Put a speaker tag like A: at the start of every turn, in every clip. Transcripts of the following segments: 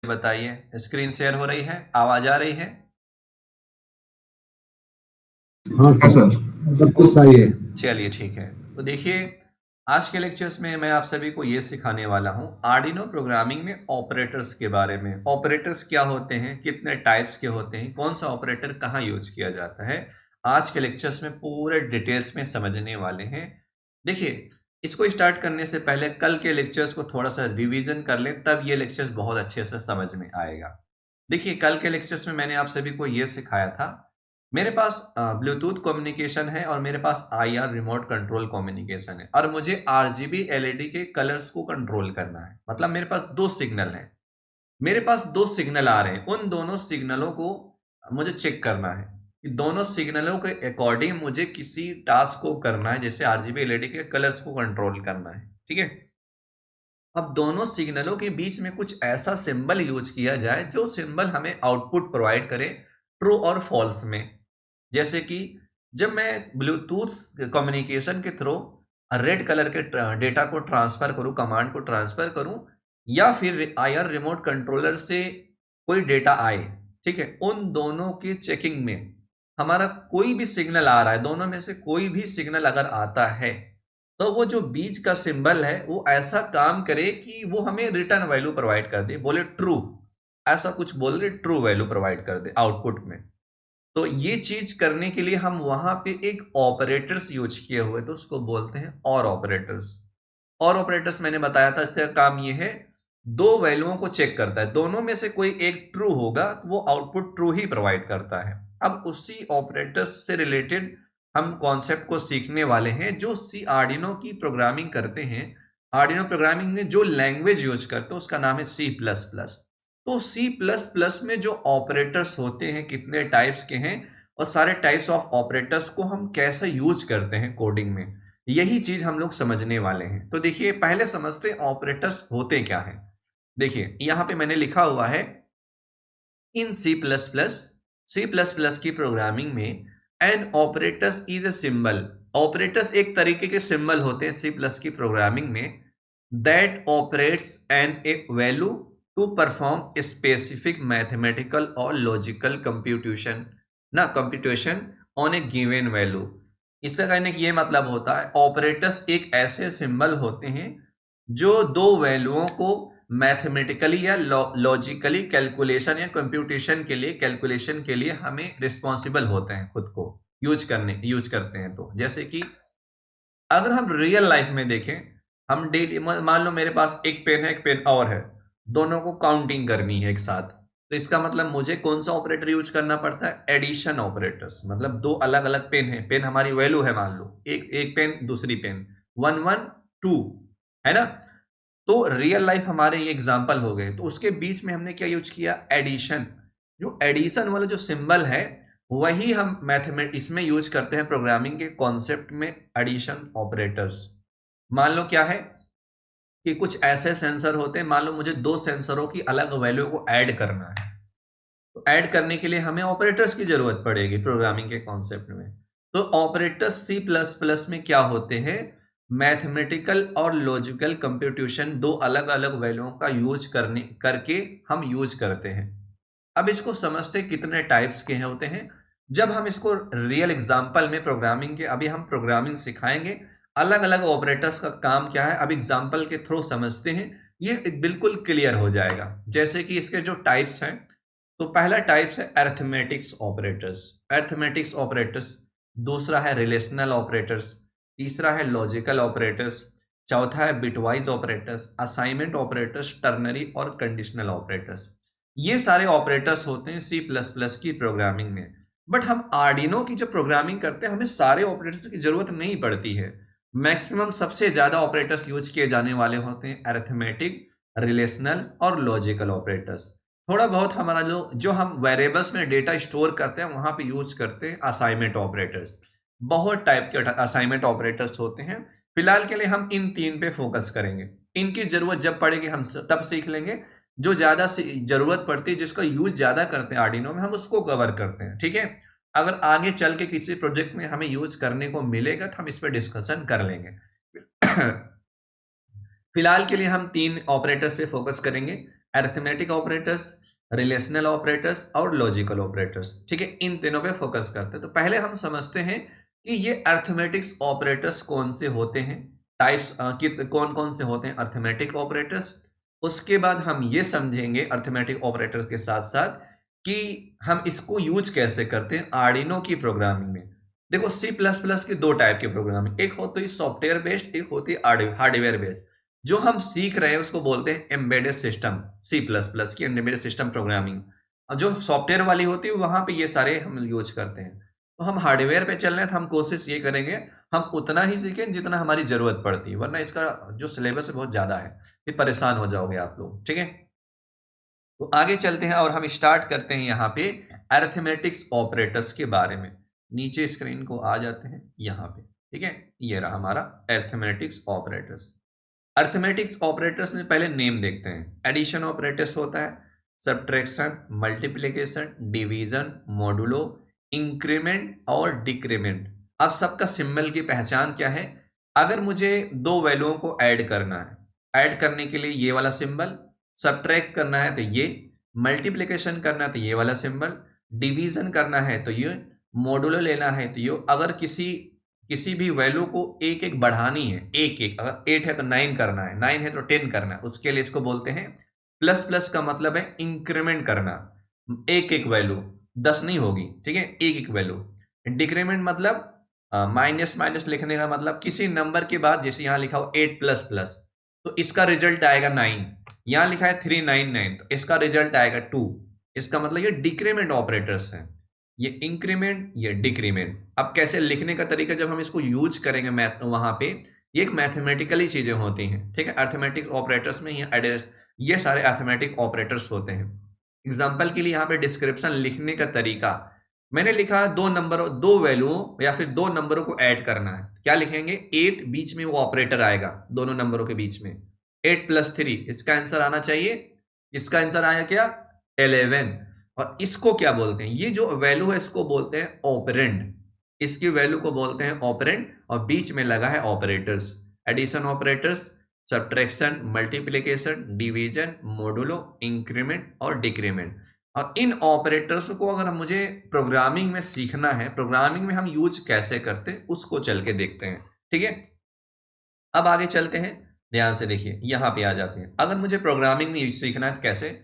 A: बताइए, screen share हो रही है, आवाज आ रही है?
B: हाँ सर, सब कुछ सही है।
A: चलिए ठीक है। तो देखिए, आज के लेक्चर्स में मैं आप सभी को ये सिखाने वाला हूँ आर्डिनो प्रोग्रामिंग में ऑपरेटर्स के बारे में। ऑपरेटर्स क्या होते हैं, कितने टाइप्स के होते हैं, कौन सा ऑपरेटर कहाँ यूज किया जाता है, आज के लेक्चर्स में पूरे डिटेल्स में समझने वाले हैं। देखिए, इसको स्टार्ट करने से पहले कल के लेक्चर्स को थोड़ा सा रिवीजन कर लें, तब ये लेक्चर्स बहुत अच्छे से समझ में आएगा। देखिए, कल के लेक्चर्स में मैंने आप सभी को ये सिखाया था, मेरे पास ब्लूटूथ कम्युनिकेशन है और मेरे पास आईआर रिमोट कंट्रोल कम्युनिकेशन है और मुझे आरजीबी एलईडी के कलर्स को कंट्रोल करना है। मतलब मेरे पास दो सिग्नल हैं, मेरे पास दो सिग्नल आ रहे हैं, उन दोनों सिग्नलों को मुझे चेक करना है कि दोनों सिग्नलों के अकॉर्डिंग मुझे किसी टास्क को करना है, जैसे आरजीबी एलईडी के कलर्स को कंट्रोल करना है। ठीक है, अब दोनों सिग्नलों के बीच में कुछ ऐसा सिंबल यूज किया जाए जो सिंबल हमें आउटपुट प्रोवाइड करे ट्रू और फॉल्स में। जैसे कि जब मैं ब्लूटूथ कम्युनिकेशन के थ्रू रेड कलर के डेटा को ट्रांसफर करूं, कमांड को ट्रांसफर करूं, या फिर आईआर रिमोट कंट्रोलर से कोई डेटा आए, ठीक है, उन दोनों की चेकिंग में हमारा कोई भी सिग्नल आ रहा है, दोनों में से कोई भी सिग्नल अगर आता है तो वो जो बीच का सिंबल है वो ऐसा काम करे कि वो हमें रिटर्न वैल्यू प्रोवाइड कर दे, बोले ट्रू, ऐसा कुछ बोल दे, ट्रू वैल्यू प्रोवाइड कर दे आउटपुट में। तो ये चीज करने के लिए हम वहां पे एक ऑपरेटर्स यूज किए हुए, तो उसको बोलते हैं और ऑपरेटर्स। और ऑपरेटर्स मैंने बताया था, इसका काम ये है, दो वैल्यूओं को चेक करता है, दोनों में से कोई एक ट्रू होगा तो वो आउटपुट ट्रू ही प्रोवाइड करता है। अब उसी ऑपरेटर्स से रिलेटेड हम कॉन्सेप्ट को सीखने वाले हैं जो सी आर्डिनो की प्रोग्रामिंग करते हैं। आर्डिनो प्रोग्रामिंग में जो लैंग्वेज यूज करते हैं उसका नाम है सी प्लस प्लस। तो सी प्लस प्लस में जो ऑपरेटर्स होते हैं कितने टाइप्स के हैं, और सारे टाइप्स ऑफ ऑपरेटर्स को हम कैसे यूज करते हैं कोडिंग में, यही चीज हम लोग समझने वाले हैं। तो देखिए, पहले समझते हैं ऑपरेटर्स होते क्या हैं। देखिए, यहां पे मैंने लिखा हुआ है in C plus plus, C plus plus की प्रोग्रामिंग में an operators is a symbol. Operators एक तरीके के सिंबल होते हैं सी प्लस की प्रोग्रामिंग में, that operates an a value to perform specific mathematical और लॉजिकल कंप्यूटेशन, ना computation on a given value. इसका कहने का ये मतलब होता है, ऑपरेटर्स एक ऐसे सिंबल होते हैं जो दो वैल्यूओं को मैथमेटिकली या लॉजिकली कैलकुलेशन या कंप्यूटेशन के लिए, कैलकुलेशन के लिए हमें रिस्पॉन्सिबल होते हैं, खुद को यूज करते हैं। तो जैसे कि अगर हम रियल लाइफ में देखें, हम डेली मान लो मेरे पास एक पेन है, एक पेन और है, दोनों को काउंटिंग करनी है एक साथ, तो इसका मतलब मुझे कौन सा ऑपरेटर यूज करना पड़ता है, एडिशन ऑपरेटर्स। मतलब दो अलग अलग पेन है, पेन हमारी वैल्यू है, मान लो एक एक पेन दूसरी पेन, वन वन टू, है ना। तो रियल लाइफ हमारे ये एग्जाम्पल हो गए, तो उसके बीच में हमने क्या यूज किया, एडिशन। जो एडिशन वाला जो सिंबल है वही हम मैथमेट इसमें यूज करते हैं प्रोग्रामिंग के कॉन्सेप्ट में, एडिशन ऑपरेटर्स। मान लो क्या है कि कुछ ऐसे सेंसर होते हैं, मान लो मुझे दो सेंसरों की अलग वैल्यू को ऐड करना है, तो ऐड करने के लिए हमें ऑपरेटर्स की जरूरत पड़ेगी प्रोग्रामिंग के कॉन्सेप्ट में। तो ऑपरेटर्स सी प्लस प्लस में क्या होते हैं, मैथमेटिकल और लॉजिकल कंप्यूटेशन, दो अलग अलग वैल्यूओं का यूज करके हम यूज करते हैं। अब इसको समझते कितने टाइप्स के होते हैं, जब हम इसको रियल एग्जांपल में प्रोग्रामिंग के, अभी हम प्रोग्रामिंग सिखाएंगे, अलग अलग ऑपरेटर्स का काम क्या है, अब एग्जांपल के थ्रू समझते हैं, ये बिल्कुल क्लियर हो जाएगा। जैसे कि इसके जो टाइप्स हैं, तो पहला टाइप्स है अरिथमेटिक्स ऑपरेटर्स, अरिथमेटिक्स ऑपरेटर्स। दूसरा है रिलेशनल ऑपरेटर्स। तीसरा है लॉजिकल ऑपरेटर्स। चौथा है bitwise operators, assignment operators, ternary और कंडीशनल ऑपरेटर्स। ये सारे ऑपरेटर्स होते हैं सी प्लस प्लस की प्रोग्रामिंग में। बट हम आर्डिनो की जो प्रोग्रामिंग करते हैं, हमें सारे ऑपरेटर्स की जरूरत नहीं पड़ती है। मैक्सिमम सबसे ज्यादा ऑपरेटर्स यूज किए जाने वाले होते हैं अरिथमेटिक, रिलेशनल और लॉजिकल ऑपरेटर्स। थोड़ा बहुत हमारा जो जो हम वेरिएबल्स में डेटा स्टोर करते हैं वहां पे यूज करते हैं असाइनमेंट ऑपरेटर्स। बहुत टाइप के असाइनमेंट ऑपरेटर्स होते हैं। फिलहाल के लिए हम इन तीन पे फोकस करेंगे, इनकी जरूरत जब पड़ेगी हम तब सीख लेंगे। जो ज्यादा जरूरत पड़ती है, जिसका यूज ज्यादा करते हैं आर्डिनो में, हम उसको कवर करते हैं, ठीक है। अगर आगे चल के किसी प्रोजेक्ट में हमें यूज करने को मिलेगा तो हम इस पर डिस्कशन कर लेंगे। फिलहाल के लिए हम तीन ऑपरेटर्स पे फोकस करेंगे, अरिथमेटिक ऑपरेटर्स, रिलेशनल ऑपरेटर्स और लॉजिकल ऑपरेटर्स। ठीक है, इन तीनों पे फोकस करते हैं। तो पहले हम समझते हैं कि ये अरिथमेटिक्स ऑपरेटर्स कौन से होते हैं, टाइप्स कौन कौन से होते हैं अरिथमेटिक ऑपरेटर्स। उसके बाद हम ये समझेंगे अरिथमेटिक ऑपरेटर्स के साथ साथ कि हम इसको यूज कैसे करते हैं आर्डिनो की प्रोग्रामिंग में। देखो सी प्लस प्लस की दो टाइप की प्रोग्रामिंग, एक होती है सॉफ्टवेयर बेस्ड, एक होती है हार्डवेयर बेस्ड। जो हम सीख रहे हैं उसको बोलते हैं embedded system, C plus plus की एम्बेडेड सिस्टम प्रोग्रामिंग। और जो सॉफ्टवेयर वाली होती है वहां पे ये सारे हम यूज करते हैं। तो हम हार्डवेयर पे चल रहे हैं तो हम कोशिश ये करेंगे हम उतना ही सीखें जितना हमारी जरूरत पड़ती है, वरना इसका जो सिलेबस है बहुत ज्यादा है, फिर परेशान हो जाओगे आप लोग। ठीक है, तो आगे चलते हैं और हम स्टार्ट करते हैं यहाँ पे अरिथमेटिक्स ऑपरेटर्स के बारे में। नीचे स्क्रीन को आ जाते हैं यहाँ पे। ठीक है, ये रहा हमारा अरिथमेटिक्स ऑपरेटर्स। अरिथमेटिक्स ऑपरेटर्स में पहले नेम देखते हैं। एडिशन ऑपरेटर्स होता है, subtraction, multiplication, division, modulo, increment और डिक्रीमेंट। अब सबका सिंबल की पहचान क्या है? अगर मुझे दो वैल्यूओं को ऐड करना है, ऐड करने के लिए ये वाला सिंबल, सब्ट्रैक्ट करना है तो ये, मल्टीप्लिकेशन करना है तो ये वाला सिंबल, डिवीजन करना है तो ये, मॉडुलो लेना है तो ये। अगर किसी भी वैल्यू को एक एक बढ़ानी है, एक एक, अगर 8 है तो 9 करना है, 9 है तो 10 करना है, उसके लिए इसको बोलते हैं प्लस। प्लस का मतलब है इंक्रीमेंट करना, एक एक वैल्यू, 10 नहीं होगी। ठीक है, एक एक वैल्यू। डिक्रीमेंट मतलब माइनस माइनस लिखने का मतलब किसी नंबर के बाद, जैसे यहां लिखा हो 8 प्लस प्लस तो इसका रिजल्ट आएगा 9। यहां लिखा है 399 तो इसका रिजल्ट आएगा 2। इसका मतलब ये डिक्रीमेंट ऑपरेटर्स हैं, ये इंक्रीमेंट, ये डिक्रीमेंट। अब कैसे लिखने का तरीका जब हम इसको यूज करेंगे मैथ वहां पे, ये एक मैथमेटिकली चीजें होती हैं। ठीक है, अरिथमेटिक ऑपरेटर्स में ये सारे अरिथमेटिक ऑपरेटर्स होते हैं। एग्जाम्पल के लिए यहाँ पे डिस्क्रिप्शन लिखने का तरीका, मैंने लिखा दो वैल्यूओं या फिर दो नंबरों को ऐड करना है, क्या लिखेंगे? 8, बीच में वो ऑपरेटर आएगा दोनों नंबरों के बीच में, 8 + 3, इसका आंसर आना चाहिए, इसका आंसर आया क्या? 11। और इसको क्या बोलते हैं? ये जो वैल्यू है इसको बोलते हैं ऑपरेंड, इसकी वैल्यू को बोलते हैं ऑपरेंड, और बीच में लगा है operators, addition operators, subtraction, multiplication, division, modulo, increment और डिक्रीमेंट। और इन ऑपरेटर्स को अगर मुझे प्रोग्रामिंग में सीखना है, प्रोग्रामिंग में हम यूज कैसे करते हैं उसको चल के देखते हैं। ठीक है, अब आगे चलते हैं, ध्यान से देखिए, यहां पे आ जाते हैं। अगर मुझे प्रोग्रामिंग में सीखना है कैसे,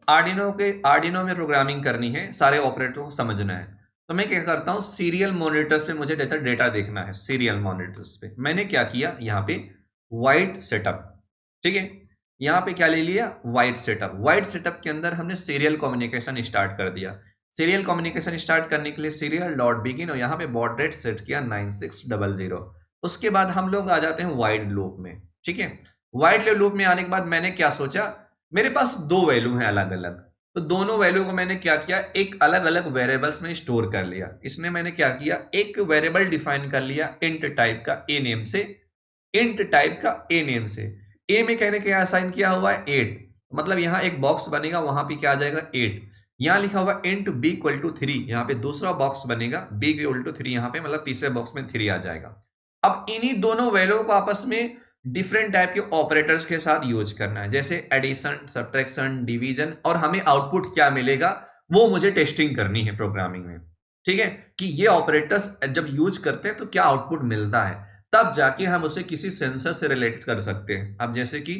A: आर्डिनो में प्रोग्रामिंग करनी है, सारे ऑपरेटर को समझना है, तो मैं क्या करता हूं, सीरियल मॉनिटर्स पे मुझे डेटा देखना है। सीरियल मॉनिटर्स पे मैंने क्या किया, यहाँ पे वाइड सेटअप। ठीक है, यहाँ पे क्या ले लिया, वाइड सेटअप। वाइड सेटअप के अंदर हमने सीरियल कम्युनिकेशन स्टार्ट कर दिया। सीरियल कम्युनिकेशन स्टार्ट करने के लिए सीरियल डॉट बिगिन और यहाँ पे बॉड रेट सेट किया 9600। उसके बाद हम लोग आ जाते हैं वाइड लूप में। ठीक है, वाइड लूप में आने के बाद मैंने क्या सोचा, मेरे पास दो वैल्यू हैं अलग अलग, तो दोनों वैल्यू को मैंने क्या किया, एक अलग अलग वेरिएबल्स में स्टोर कर लिया। इसने मैंने क्या किया, एक वेरिएबल डिफाइन कर लिया इंट टाइप का ए नेम से, इंट टाइप का ए नेम से। ए में कहने क्या असाइन किया हुआ है 8, मतलब यहां एक बॉक्स बनेगा, वहां पे क्या आ जाएगा 8। यहां लिखा हुआ इंट बी इक्वल टू 3, यहां पे दूसरा बॉक्स बनेगा बी इक्वल टू 3, यहां पे मतलब तीसरे बॉक्स में 3 आ जाएगा। अब इन्हीं दोनों वैल्यू को आपस में डिफरेंट टाइप के ऑपरेटर्स के साथ यूज करना है, जैसे एडिशन, सब्ट्रैक्शन, डिवीजन, और हमें आउटपुट क्या मिलेगा वो मुझे टेस्टिंग करनी है प्रोग्रामिंग में। ठीक है, कि ये ऑपरेटर्स जब यूज करते हैं तो क्या आउटपुट मिलता है, तब जाके हम उसे किसी सेंसर से रिलेट कर सकते हैं। अब जैसे कि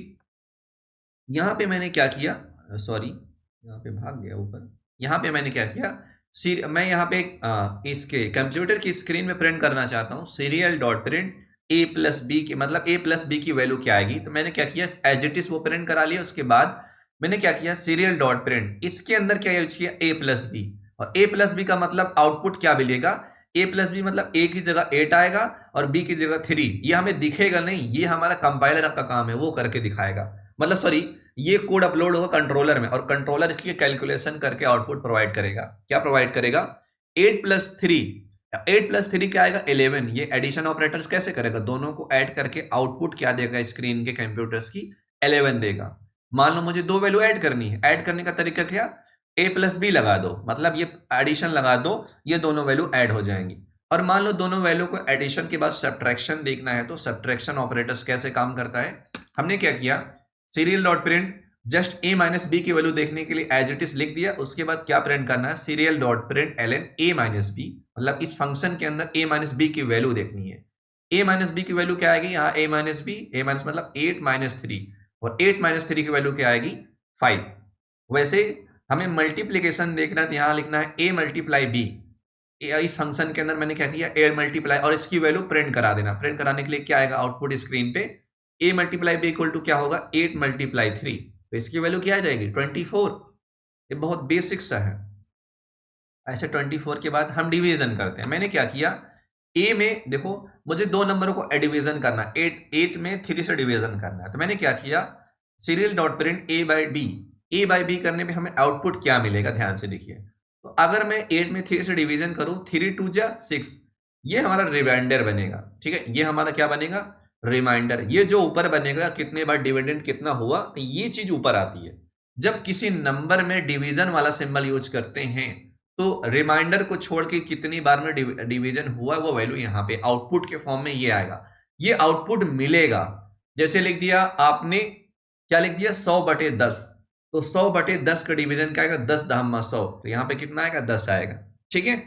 A: यहां पे मैंने क्या किया, सॉरी यहां पे भाग गया ऊपर, यहां पे मैंने क्या किया, मैं यहाँ पे इसके कंप्यूटर की स्क्रीन में प्रिंट करना चाहता हूँ सीरियल डॉट प्रिंट ए प्लस बी की, मतलब ए प्लस बी की वैल्यू क्या आएगी। तो मैंने क्या किया, एज इट इज वो प्रिंट करा लिया। उसके बाद मैंने क्या किया, सीरियल डॉट प्रिंट, इसके अंदर क्या यूज किया, ए प्लस बी। और ए प्लस बी का मतलब आउटपुट क्या मिलेगा, ए प्लस बी मतलब ए की जगह 8 आएगा और बी की जगह 3। ये हमें दिखेगा नहीं, ये हमारा कंपाइलर का काम है, वो करके दिखाएगा। मतलब सॉरी, ये कोड अपलोड होगा कंट्रोलर में और कंट्रोलर इसकी कैलकुलेशन करके आउटपुट प्रोवाइड करेगा। क्या प्रोवाइड करेगा, 8 + 3, 8 + 3 क्या आएगा 11। ये एडिशन ऑपरेटर्स कैसे करेगा, दोनों को ऐड करके आउटपुट क्या देगा स्क्रीन के कंप्यूटर्स की, 11 देगा। मान लो मुझे दो वैल्यू ऐड करनी है, ऐड करने का तरीका क्या, a + b लगा दो, मतलब ये एडिशन लगा दो, ये दोनों वैल्यू ऐड हो जाएंगी। और मान लो दोनों वैल्यू को एडिशन के बाद सब्ट्रैक्शन देखना है, तो सब्ट्रैक्शन ऑपरेटर्स कैसे काम करता है, हमने क्या किया, serial dot print just a minus B की वैल्यू देखने के लिए एज इट इज लिख दिया। उसके बाद क्या प्रिंट करना है, serial dot print ln a minus B, मतलब इस फंक्शन के अंदर a माइनस बी की वैल्यू देखनी है। a माइनस बी की वैल्यू क्या आएगी, यहाँ a minus B, a minus मतलब 8 माइनस 3, और 8 माइनस 3 की वैल्यू क्या आएगी 5। वैसे हमें मल्टीप्लीकेशन देखना है तो यहाँ लिखना है a मल्टीप्लाई बी। इस फंक्शन के अंदर मैंने क्या किया, a मल्टीप्लाई, और इसकी वैल्यू प्रिंट करा देना। प्रिंट कराने के लिए क्या आएगा आउटपुट स्क्रीन पे, a multiply B equal to क्या होगा 8 मल्टीप्लाई 3, तो इसकी वैल्यू क्या आ जाएगी 24। ये बहुत बेसिक सा है। ऐसे 24 के बाद हम डिवीजन करते हैं। मैंने क्या किया, a में देखो मुझे दो नंबरों को डिवीजन करना है, 8 में 3 से डिवीजन करना है, तो मैंने क्या किया, serial dot print a by B. a by B करने पे हमें आउटपुट क्या मिलेगा, ध्यान से देखिए। तो अगर मैं 8 में 3 से डिवीजन करूं, 3 2 जा 6, ये हमारा रिमाइंडर बनेगा। ठीक है, ये हमारा क्या बनेगा, रिमाइंडर। ये जो ऊपर बनेगा कितने बार डिविडेंड कितना हुआ, तो ये चीज ऊपर आती है। जब किसी नंबर में डिवीजन वाला सिंबल यूज करते हैं तो रिमाइंडर को छोड़ के कितनी बार में डिवीजन हुआ वो वैल्यू यहाँ पे आउटपुट के फॉर्म में ये आएगा। ये आउटपुट मिलेगा, जैसे लिख दिया आपने, क्या लिख दिया 100/10, तो 100/10 का डिवीजन क्या आएगा 10 दहम्मा 100, तो यहाँ पे कितना आएगा 10 आएगा। ठीक है,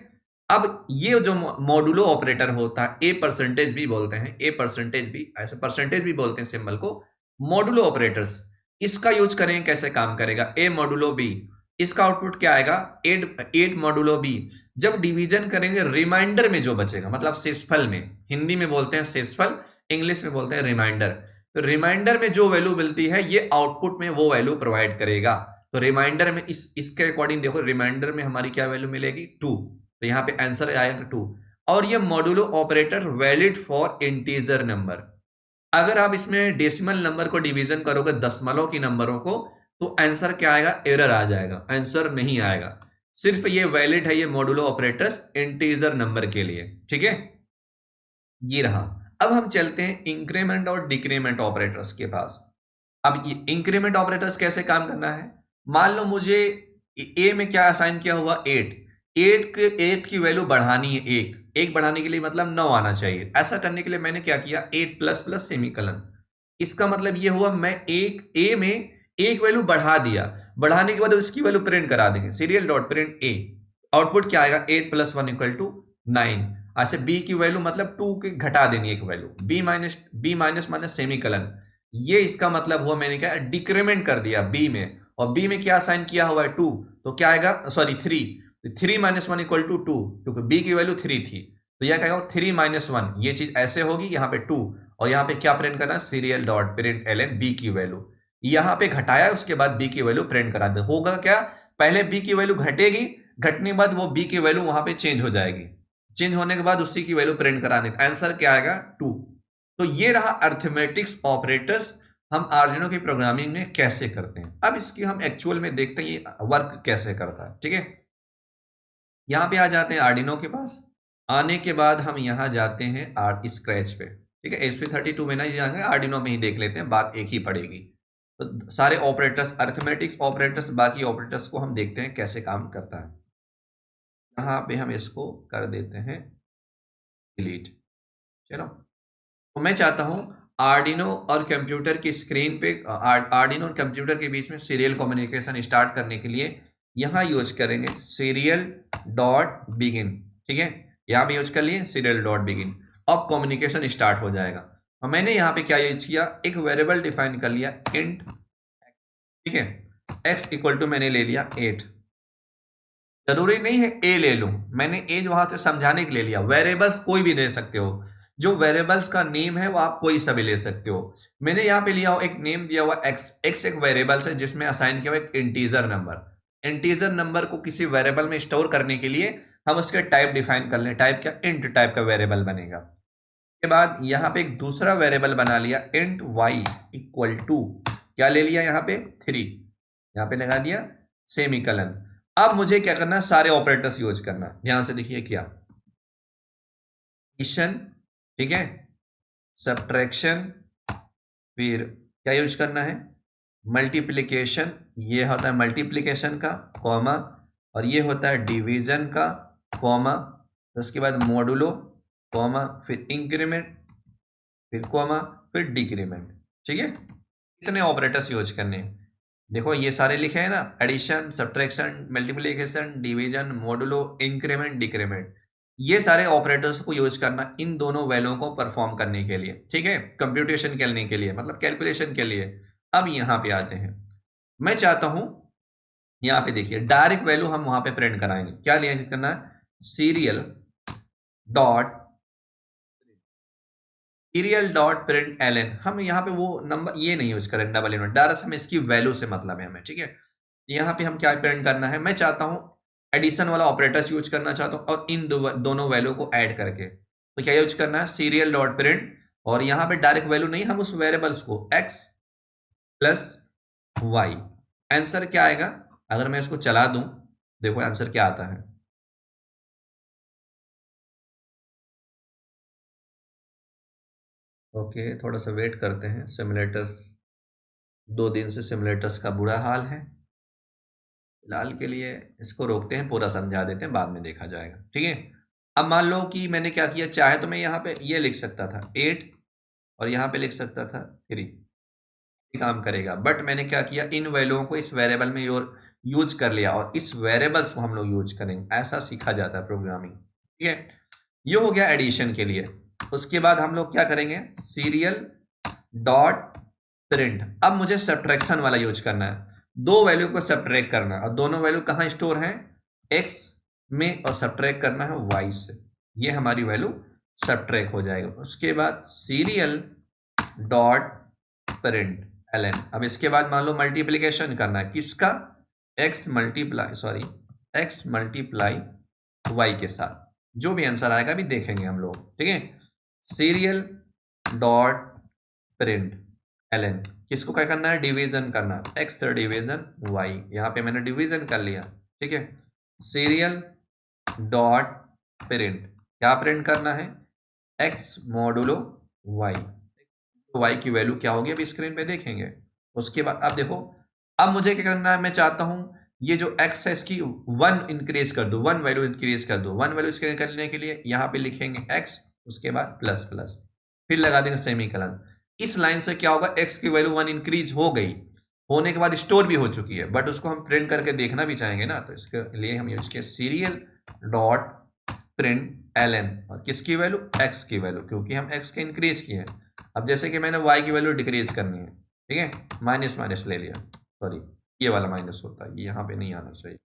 A: अब ये जो मॉडुलो ऑपरेटर होता है, ए परसेंटेज भी बोलते हैं, ए परसेंटेज भी, ऐसे परसेंटेज भी बोलते हैं सिंबल को, मॉडुलो ऑपरेटर्स, इसका यूज करें कैसे काम करेगा, ए मॉडुलो बी, इसका आउटपुट क्या आएगा 8 मॉडुलो बी। जब डिवीजन करेंगे रिमाइंडर में जो बचेगा, मतलब शेषफल में, हिंदी में बोलते हैं शेषफल, इंग्लिश में बोलते हैं रिमाइंडर, तो रिमाइंडर में जो वैल्यू मिलती है ये आउटपुट में वो वैल्यू प्रोवाइड करेगा। तो रिमाइंडर में इसके अकॉर्डिंग देखो, रिमाइंडर में हमारी क्या वैल्यू मिलेगी 2, तो यहाँ पे आंसर आएगा 2। और ये modulo operator valid for integer number. अगर आप इसमें डेसिमल नंबर को डिवीजन करोगे, दशमलव की नंबरों को, तो आंसर क्या आएगा, एरर आ जाएगा, आंसर नहीं आएगा। सिर्फ ये वैलिड है ये मॉडुलो ऑपरेटर्स इंटीजर नंबर के लिए। ठीक है, ये रहा। अब हम चलते हैं इंक्रीमेंट और डिक्रीमेंट ऑपरेटर्स के पास। अब ये इंक्रीमेंट ऑपरेटर्स कैसे काम करना है, मान लो मुझे ए में क्या असाइन किया हुआ 8 की वैल्यू बढ़ानी है, एक बढ़ाने के लिए मतलब 9 आना चाहिए। ऐसा करने के लिए मैंने क्या किया 8 प्लस प्लस सेमीकलन। इसका मतलब ये हुआ मैं एक ए में एक वैल्यू बढ़ा दिया, बढ़ाने के बाद उसकी वैल्यू प्रिंट करा देंगे, सीरियल डॉट प्रिंट ए। आउटपुट क्या आएगा 8 + 1 = 9। अच्छा, बी की वैल्यू मतलब 2 की घटा देनी एक वैल्यू, बी माइनस माइनस सेमीकलन, ये इसका मतलब हुआ मैंने क्या डिक्रीमेंट कर दिया बी में, और बी में क्या साइन किया हुआ है 2, तो क्या आएगा सॉरी 3, 3 - 1 = 2, क्योंकि बी की वैल्यू 3 थी, तो यह कहेगा 3 - 1, ये चीज ऐसे होगी, यहाँ पे 2, और यहाँ पे क्या प्रिंट करना, serial dot print ln B की वैल्यू, यहाँ पे घटाया उसके बाद बी की वैल्यू प्रिंट करा दे। होगा क्या, पहले बी की वैल्यू घटेगी, घटने के बाद वो बी की वैल्यू वहां पे चेंज हो जाएगी, चेंज होने के बाद उसी की वैल्यू प्रिंट कराने, आंसर क्या आएगा 2। तो ये रहा अर्थमेटिक्स ऑपरेटर्स, हम आर्डिनो की प्रोग्रामिंग में कैसे करते हैं। अब इसकी हम एक्चुअल में देखते हैं ये वर्क कैसे करता है। ठीक है, यहाँ पे आ जाते हैं आर्डिनो के पास, आने के बाद हम यहाँ जाते हैं स्क्रैच पे। ठीक है, SP32 में नहीं जाएंगे, आर्डिनो में ही देख लेते हैं, बात एक ही पड़ेगी। तो सारे ऑपरेटर्स, अर्थमेटिक्स ऑपरेटर्स, बाकी ऑपरेटर्स को हम देखते हैं कैसे काम करता है। यहाँ पे हम इसको कर देते हैं डिलीट। चलो, तो मैं चाहता हूँ आर्डिनो और कंप्यूटर की स्क्रीन पे, आर्डिनो और कंप्यूटर के बीच में सीरियल कम्युनिकेशन स्टार्ट करने के लिए यहाँ यूज करेंगे सीरियल डॉट बिगिन। ठीक है, यहाँ पे यूज कर लिए सीरियल डॉट बिगिन, अब कम्युनिकेशन स्टार्ट हो जाएगा। और मैंने यहाँ पे क्या यूज किया, एक वेरिएबल डिफाइन कर लिया इंट। ठीक है, x = मैंने ले लिया 8, जरूरी नहीं है ए ले लूं, मैंने ए वहां से समझाने के लिए लिया। वेरिएबल्स कोई भी दे सकते हो, जो वेरिएबल्स का नेम है वो आप कोई सा भी ले सकते हो। मैंने यहाँ पे लिया हुआ एक नेम दिया हुआ x, एक वेरिएबल्स है जिसमें असाइन किया हुआ एक इंटीजर नंबर। इंटीजर नंबर को किसी वेरिएबल में स्टोर करने के लिए हम उसके टाइप डिफाइन कर लें, टाइप क्या, इंट टाइप का वेरिएबल बनेगा। के बाद यहाँ पे एक दूसरा वेरिएबल बना लिया इंट y = क्या ले लिया यहाँ पे 3, यहाँ पे लगा दिया सेमीकलन। अब मुझे क्या करना है, सारे ऑपरेटर्स यूज करना, ध्यान से देखिए क्या, एडिशन, ठीक है, सब्ट्रैक्शन, फिर क्या यूज करना है, मल्टीप्लिकेशन, ये होता है मल्टीप्लिकेशन का कॉमा, और ये होता है डिवीजन का कॉमा, उसके बाद मॉडुलो कॉमा, फिर इंक्रीमेंट, फिर कॉमा, फिर डिक्रीमेंट। ठीक है, इतने ऑपरेटर्स यूज करने हैं। देखो ये सारे लिखे हैं ना, addition, subtraction, multiplication, division, modulo, increment, decrement, ये सारे ऑपरेटर्स को यूज करना इन दोनों वैल्यूओं को परफॉर्म करने के लिए, ठीक है, कंप्यूटेशन करने के लिए, मतलब कैलकुलेशन के लिए। अब यहाँ पे आते हैं, मैं चाहता हूं यहाँ पे देखिए डायरेक्ट वैल्यू हम वहां पे प्रिंट कराएंगे। क्या लिया करना है, सीरियल डॉट प्रिंट एलएन। हम यहाँ पे वो नंबर ये नहीं यूज करें डबल इनवर्ट, डायरेक्ट हम इसकी वैल्यू से मतलब है हमें, ठीक है। यहाँ पे हम क्या प्रिंट करना है, मैं चाहता हूँ एडिशन वाला ऑपरेटर्स यूज करना चाहता हूँ और इन दोनों वैल्यू को ऐड करके, तो क्या यूज करना है, सीरियल डॉट प्रिंट, और यहाँ पे डायरेक्ट वैल्यू नहीं, हम उस वेरिएबल्स को x प्लस वाई, आंसर क्या आएगा, अगर मैं इसको चला दूं, देखो आंसर क्या आता है। ओके, थोड़ा सा वेट करते हैं, सिमुलेटर्स, 2 दिन से सिमुलेटर्स का बुरा हाल है। फिलहाल के लिए इसको रोकते हैं, पूरा समझा देते हैं, बाद में देखा जाएगा, ठीक है। अब मान लो कि मैंने क्या किया, चाहे तो मैं यहाँ पे ये लिख सकता था 8 और यहाँ पे लिख सकता था 3, काम करेगा, बट मैंने क्या किया, इन वैल्यूओं को इस वेरिएबल में यूज कर लिया और इस वेरिएबल्स को हम लोग यूज करेंगे, ऐसा सीखा जाता है प्रोग्रामिंग, ठीक है। ये हो गया एडिशन के लिए। उसके बाद हम लोग क्या करेंगे, सीरियल डॉट प्रिंट। अब मुझे सब्ट्रैक्शन वाला यूज करना है, दो वैल्यू को सब्ट्रैक्ट करना है और दोनों वैल्यू कहाँ स्टोर है, एक्स में, और सब्ट्रैक्ट करना है वाई से, ये हमारी वैल्यू सब्ट्रैक्ट हो जाएगा। उसके बाद सीरियल डॉट प्रिंट एलएन। अब इसके बाद मान लो मल्टीप्लिकेशन करना है, किसका, एक्स मल्टीप्लाई वाई के साथ, जो भी आंसर आएगा अभी देखेंगे हम लोग, ठीक है। सीरियल डॉट प्रिंट एलएन, किसको क्या करना है, डिवीजन करना है, एक्स डिवीजन वाई, यहाँ पे मैंने डिवीजन कर लिया, ठीक है। सीरियल डॉट प्रिंट, क्या प्रिंट करना है, एक्स मॉडुलो वाई, तो वाई की वैल्यू क्या होगी अभी स्क्रीन पे देखेंगे। उसके बाद अब देखो, अब मुझे क्या करना है, मैं चाहता हूं ये जो x है इसकी 1 इंक्रीज कर दो, 1 वैल्यू इंक्रीज कर दो। 1 वैल्यू इंक्रीज करने के लिए यहाँ पे लिखेंगे x, उसके बाद प्लस प्लस, फिर लगा देंगे सेमीकोलन। इस लाइन से क्या होगा, x की वैल्यू 1 इंक्रीज हो गई, होने के बाद स्टोर भी हो चुकी है, बट उसको हम प्रिंट करके देखना भी चाहेंगे ना, तो इसके लिए हम यूज किया सीरियल डॉट प्रिंट एलएन, और किसकी वैल्यू, x की वैल्यू, क्योंकि हम x के इंक्रीज किए हैं। अब जैसे कि मैंने y की वैल्यू डिक्रीज करनी है, ठीक है, माइनस माइनस ले लिया, सॉरी ये वाला माइनस होता है, ये यहाँ पे नहीं आना चाहिए,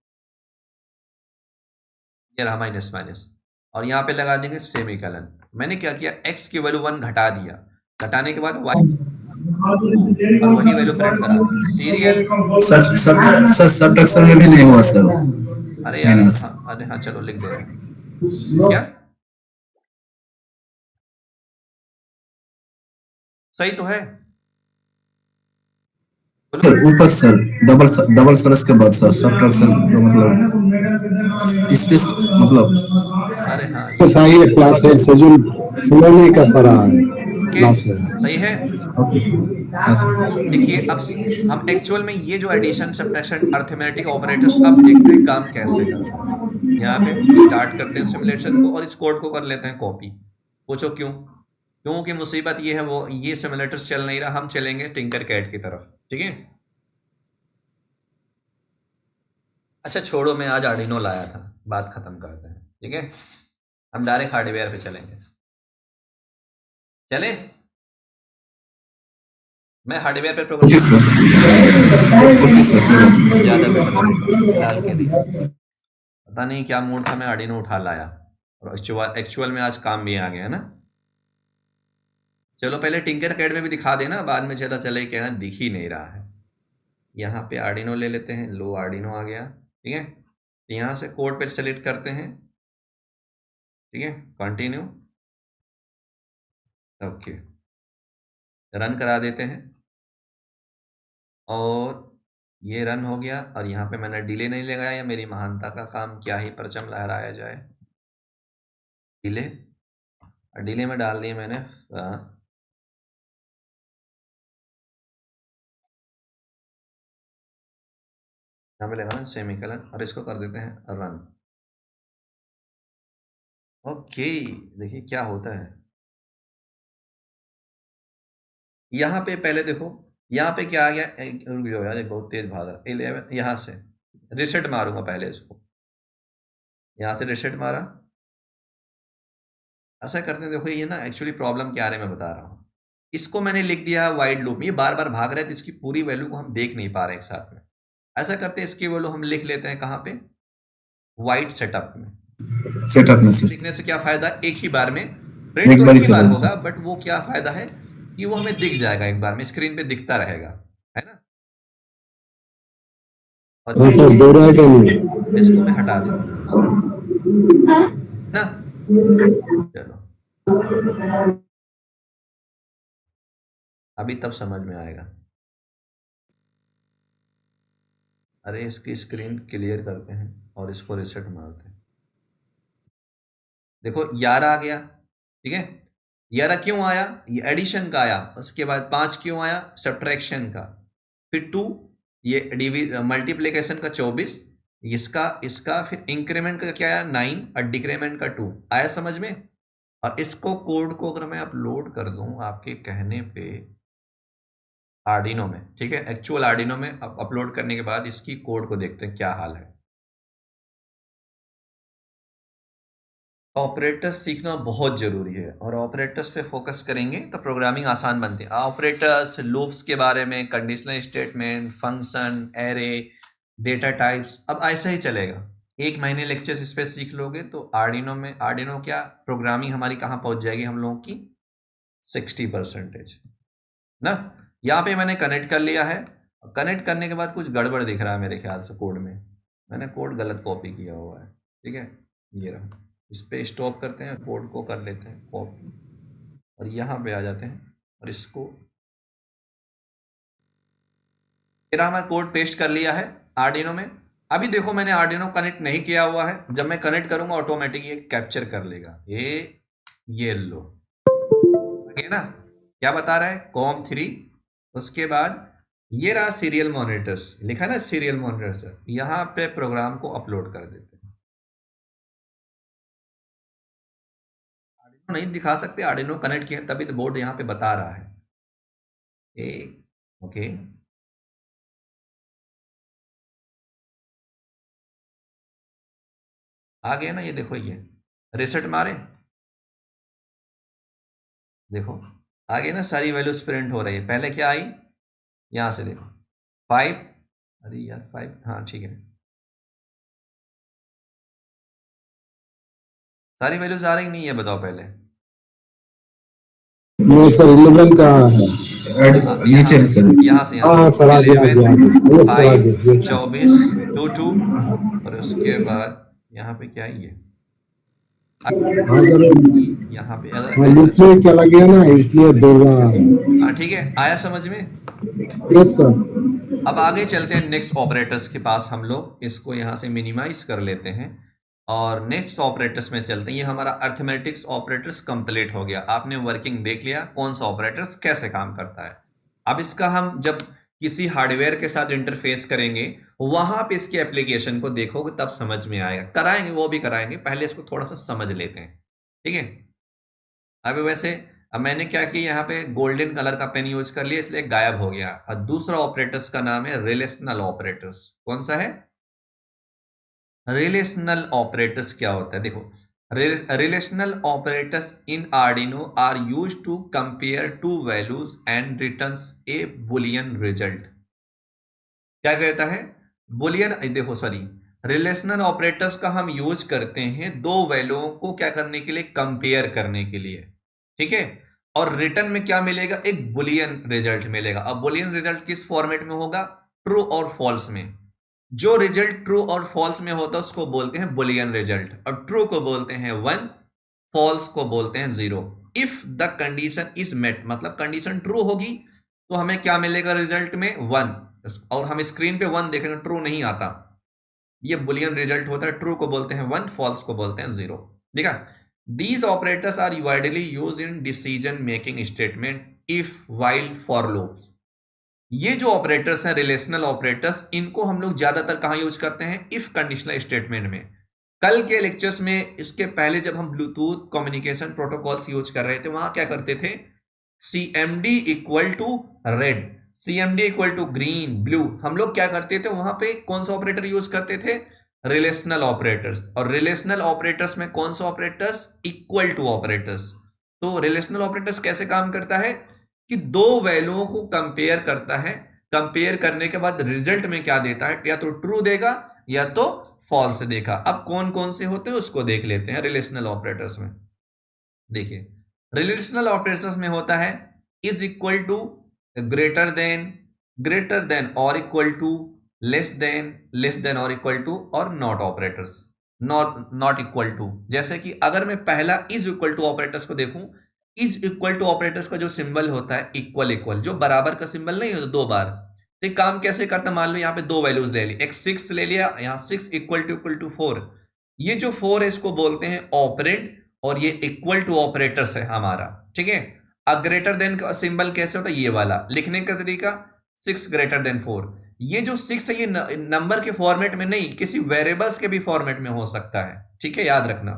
A: ये रहा माइनस माइनस, और यहाँ पे लगा देंगे सेमीकोलन। मैंने क्या किया, x की वैल्यू 1 घटा दिया, घटाने के बाद y और वही वैल्यू प्रिंट करा दी, सीरियल।
B: सर सब्ट्रैक्शन में भी नहीं हुआ सर,
A: अरे यार
B: माइनस।
A: हाँ, अरे हाँ चलो लिख दे रहे हैं, क्या सही तो है, बोलो।
B: सर ऊपर सर, डबल सरस के बाद सर सब्ट्रैक्शन का मतलब स्पेस, मतलब
A: अरे हाँ
B: तो
A: ये
B: सही है, क्लास है शेड्यूल फ्लो नहीं कर पा रहा है
A: ओके,
B: क्लास है।
A: सही है।
B: ओके सर, हाँ
A: देखिए अब
B: सर।
A: हम एक्चुअल में ये जो एडिशन सब्ट्रैक्शन अर्थमेटिक ऑपरेटर्स, अब देखते हैं काम कैसे करते हैं। यहाँ पे स्टार्ट करते हैं सिमुलेशन को और इस कोड को कर लेते हैं कॉपी। पूछो क्यों, क्योंकि मुसीबत ये है, वो ये सिमुलेटर्स चल नहीं रहा, हम चलेंगे टिंकर कैड की तरफ, ठीक है। अच्छा छोड़ो, मैं आज आर्डिनो लाया था, बात खत्म करते हैं, ठीक है, हम डायरेक्ट हार्डवेयर पे चलेंगे, चले, मैं हार्डवेयर पे
B: okay
A: program
B: sir, okay sir.
A: ज़्यादा बेटर रहेगा फिलहाल के लिए। पता नहीं क्या मूड था, मैं आर्डिनो उठा लाया और एक्चुअल में आज काम भी आ गया ना। चलो पहले टिंकर कैड में भी दिखा देना, बाद में चला चले क्या ना, दिख ही नहीं रहा है। यहाँ पे आर्डिनो ले लेते हैं, लो आर्डिनो आ गया, ठीक है। तो यहाँ से कोड पे सेलेक्ट करते हैं, ठीक है, कंटिन्यू, ओके, रन करा देते हैं, और ये रन हो गया। और यहाँ पे मैंने डिले नहीं लगाया, मेरी महानता का काम क्या ही परचम लहराया जाए, डिले, और डिले में डाल दिए मैंने यहाँ पे लगा ना सेमीकोलन, और इसको कर देते हैं रन। ओके, देखिए क्या होता है। यहाँ पे पहले देखो, यहाँ पे क्या आ गया, रुक जाओ यार, बहुत तेज भाग रहा, 11, यहाँ से रिसेट मारूंगा पहले इसको, यहाँ से रिसेट मारा, ऐसा करते हैं। देखो ये ना एक्चुअली प्रॉब्लम क्या आ रहा है मैं बता रहा हूँ। इसको मैंने लिख दिया वाइड लूप में, ये बार बार भाग रहा है तो इसकी पूरी वैल्यू को हम देख नहीं पा रहे एक साथ में। ऐसा करते हैं, इसकी वैल्यू हम लिख लेते हैं कहाँ पे, वाइड सेटअप में।
B: सेटअप में से
A: सीखने से क्या फायदा, एक ही बार में प्रिंट
B: एक
A: तो
B: बार
A: एक
B: ही
A: ही बार
B: चलेगा
A: होगा,
B: सर।
A: बट वो क्या फायदा है कि वो हमें दिख जाएगा एक बार में, स्क्रीन पे दिखता रहेगा, है ना। और
B: हाँ सर, दो रहा है क्या नहीं?
A: इसको मैं हटा देता हूँ ऐसे, है ना। चलो अभी तब समझ में आएगा। अरे इसकी स्क्रीन क्लियर करते हैं और इसको रिसेट मारते हैं। देखो 11 आ गया, ठीक है। 11 क्यों आया, ये एडिशन का आया। उसके बाद 5 क्यों आया, सब्ट्रैक्शन का। फिर 2, ये मल्टीप्लिकेशन का 24, इसका इसका फिर इंक्रीमेंट का क्या आया 9 और डिक्रीमेंट का 2 आया समझ में। और इसको कोड को अगर मैं अपलोड कर दूं आपके कहने पे आर्डिनो में, ठीक है, एक्चुअल आर्डिनो में अपलोड करने के बाद इसकी कोड को देखते हैं क्या हाल है। ऑपरेटर्स सीखना बहुत जरूरी है और ऑपरेटर्स पे फोकस करेंगे तो प्रोग्रामिंग आसान बनती है। ऑपरेटर्स, लूप्स के बारे में, conditional statement, function, array, data types, अब ऐसा ही चलेगा। 1 महीने लेक्चर्स इस पे सीख लोगे तो आर्डिनो में, आर्डिनो क्या प्रोग्रामिंग हमारी कहाँ पहुंच जाएगी हम लोगों की 60% ना। यहाँ पे मैंने कनेक्ट कर लिया है। कनेक्ट करने के बाद कुछ गड़बड़ दिख रहा है मेरे ख्याल से कोड में, मैंने कोड गलत कॉपी किया हुआ है, ठीक है। ये रहा, इस पे स्टॉप करते हैं, कोड को कर लेते हैं कॉपी और यहाँ पे आ जाते हैं और इसको, मेरा मैं कोड पेस्ट कर लिया है आर्डिनो में। अभी देखो मैंने आर्डिनो कनेक्ट नहीं किया हुआ है, जब मैं कनेक्ट करूंगा ऑटोमेटिक ये कैप्चर कर लेगा। ये लो आगे ना, क्या बता रहा है, COM3। उसके बाद ये रहा सीरियल मॉनिटर्स, लिखा ना सीरियल मॉनिटर्स, यहाँ पे प्रोग्राम को अपलोड कर देते हैं। आर्डिनो नहीं दिखा सकते, आर्डिनो कनेक्ट किया तभी तो बोर्ड यहाँ पे बता रहा है। ओके, आ गया ना, ये देखो ये रिसेट मारे, देखो आ गया ना, सारी वैल्यूज प्रिंट हो रही है। पहले क्या आई, यहाँ से देखो 5, अरे यार 5, हाँ ठीक है, सारी वैल्यूज आ रही नहीं है, बताओ पहले।
B: नहीं सर, 11 का है। नीचे है सर।
A: यहाँ से
B: हाँ सर, आ गया, आ गया, आ गया। यस सर, आ
A: 5,
B: गया, यस सर।
A: 24, 2 और उसके बाद यहाँ पे क्या है ये,
B: हाँ सर,
A: यहाँ पे
B: हाँ
A: अगर,
B: लिखने चला गया ना, इसलिए बोल रहा है।
A: हाँ ठीक है, आया समझ में।
B: Yes sir.
A: अब आगे चलते हैं नेक्स्ट ऑपरेटर्स के पास, हम लोग इसको यहाँ से मिनिमाइज कर लेते हैं और नेक्स्ट ऑपरेटर्स में चलते हैं। ये हमारा अर्थमेटिक्स ऑपरेटर्स कंप्लीट हो गया, आपने वर्किंग देख लिया कौन सा ऑपरेटर्स कैसे काम करता है। अब इसका हम जब किसी हार्डवेयर के साथ इंटरफेस करेंगे वहां पे इसके एप्लीकेशन को देखोगे तब समझ में आएगा, कराएंगे वो भी कराएंगे, पहले इसको थोड़ा सा समझ लेते हैं, ठीक है। अभी वैसे अब मैंने क्या किया, यहाँ पे गोल्डन कलर का पेन यूज कर लिया इसलिए गायब हो गया। और दूसरा ऑपरेटर्स का नाम है रिलेशनल ऑपरेटर्स। कौन सा है, रिलेशनल ऑपरेटर्स क्या होता है, देखो relational operators in Arduino are used to compare two values and returns a boolean result. क्या कहता है, बुलियन, देखो सॉरी, रिलेशनल ऑपरेटर्स का हम यूज करते हैं दो वैल्यूओं को क्या करने के लिए, कंपेयर करने के लिए, ठीक है। और रिटर्न में क्या मिलेगा, एक बुलियन रिजल्ट मिलेगा। अब बुलियन रिजल्ट किस फॉर्मेट में होगा, ट्रू और फॉल्स में। जो रिजल्ट ट्रू और फॉल्स में होता है उसको बोलते हैं बुलियन रिजल्ट, और ट्रू को बोलते हैं 1, फॉल्स को बोलते हैं 0। If the condition is met, मतलब कंडीशन ट्रू होगी तो हमें क्या मिलेगा रिजल्ट में 1, और हम स्क्रीन पे 1 देखेंगे ट्रू नहीं आता, ये बुलियन रिजल्ट होता है। ट्रू को बोलते हैं 1, फॉल्स को बोलते हैं 0, ठीक है। These operators are widely use in decision making statement, if, while, for loops. ये जो ऑपरेटर्स हैं रिलेशनल ऑपरेटर्स, इनको हम लोग ज्यादातर कहां यूज करते हैं, इफ कंडीशनल स्टेटमेंट में। कल के लेक्चर्स में, इसके पहले जब हम ब्लूटूथ कम्युनिकेशन प्रोटोकॉल्स यूज कर रहे थे वहां क्या करते थे, CMD equal to red, CMD equal to green blue, हम लोग क्या करते थे वहां पे, कौन सा ऑपरेटर यूज करते थे, रिलेशनल ऑपरेटर्स। और रिलेशनल ऑपरेटर्स में कौन सा ऑपरेटर्स, इक्वल टू ऑपरेटर्स। तो रिलेशनल ऑपरेटर्स कैसे काम करता है कि दो वैल्यूओं को कंपेयर करता है, कंपेयर करने के बाद रिजल्ट में क्या देता है, या तो ट्रू देगा या तो फॉल्स देगा। अब कौन कौन से होते हैं उसको देख लेते हैं रिलेशनल ऑपरेटर्स में। देखिए रिलेशनल ऑपरेटर्स में होता है is equal to, greater than और इक्वल टू, लेस देन और इक्वल टू, और not operators, not equal to. जैसे कि अगर मैं पहला इज इक्वल टू ऑपरेटर्स को देखूं, इज इक्वल टू ऑपरेटर्स का जो सिंबल होता है इक्वल, इक्वल जो बराबर का सिंबल नहीं होता दो बार, तो काम कैसे करता, मान लो यहाँ पे दो वैल्यूज ले ली, एक 6 ले लिया, यहाँ 6 इक्वल टू 4, ये जो 4 है इसको बोलते हैं ऑपरेंड, और ये इक्वल टू ऑपरेटर्स है हमारा, ठीक है। अब ग्रेटर देन का सिंबल कैसे होता है, ये वाला लिखने का तरीका 6 ग्रेटर देन 4। ये जो 6 है ये नंबर के फॉर्मेट में नहीं, किसी वेरिएबल्स के भी फॉर्मेट में हो सकता है, ठीक है, याद रखना।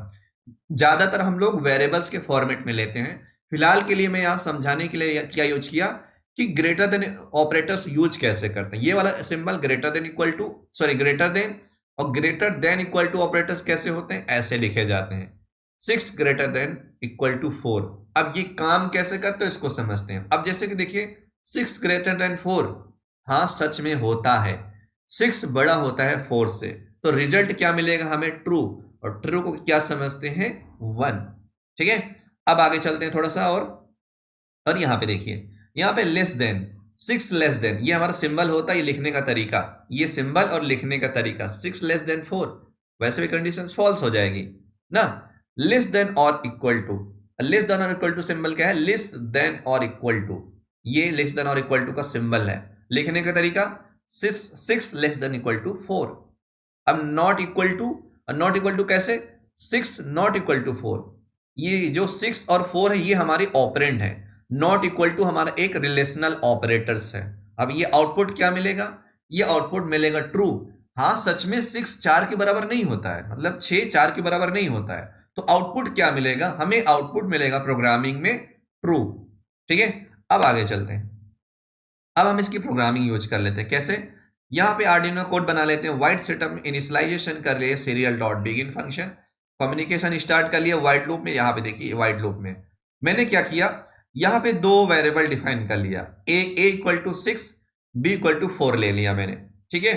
A: ज्यादातर हम लोग वेरिएबल्स के फॉर्मेट में लेते हैं। फिलहाल के लिए मैं यहां समझाने के लिए क्या यूज किया कि ग्रेटर देन ऑपरेटर्स यूज कैसे करते हैं। ये वाला symbol greater than equal to, sorry greater than और greater than equal to operators कैसे होते हैं, ऐसे लिखे जाते हैं, 6 ग्रेटर देन इक्वल टू 4। अब ये काम कैसे करते हैं इसको समझते हैं। अब जैसे कि देखिए 6 ग्रेटर देन 4, हाँ सच में होता है, 6 बड़ा होता है 4 से, तो रिजल्ट क्या मिलेगा हमें, ट्रू, और ट्रू को क्या समझते हैं, 1, ठीक है। अब आगे चलते हैं थोड़ा सा और यहां पे देखिए, यहां पे लेस देन, 6 लेस देन, ये हमारा सिंबल होता है, ये लिखने का तरीका, ये सिंबल और लिखने का तरीका, 6 लेस देन 4, वैसे भी कंडीशन फॉल्स हो जाएगी ना। लेस देन और इक्वल टू, लेस देन और इक्वल टू सिंबल क्या है, लेस देन और इक्वल टू, ये लेस देन और इक्वल टू का सिंबल है, लिखने का तरीका 6 लेस देन इक्वल टू 4। अब नॉट इक्वल टू कैसे, 6 नॉट इक्वल टू 4, ये जो 6 और 4 है ये हमारी ऑपरेंड है, नॉट इक्वल टू हमारा एक रिलेशनल ऑपरेटर्स है। अब ये आउटपुट क्या मिलेगा, ये आउटपुट मिलेगा ट्रू। हाँ सच में 6 4 के बराबर नहीं होता है, मतलब 6 4 के बराबर नहीं होता है, तो आउटपुट क्या मिलेगा, हमें आउटपुट मिलेगा प्रोग्रामिंग में ट्रू, ठीक है। अब आगे चलते हैं, अब हम इसकी प्रोग्रामिंग यूज कर लेते हैं कैसे। यहां पे आर्डिनो कोड बना लेते हैं, वाइट सेटअप में इनिशियलाइजेशन कर लिए, serial dot begin function, communication start कर लिया वाइट लूप में। यहां पे देखिए वाइट लूप में मैंने क्या किया, यहां पे दो वेरिएबल डिफाइन कर लिया, A equal to 6, B equal to 4 ले लिया मैंने, ठीक है।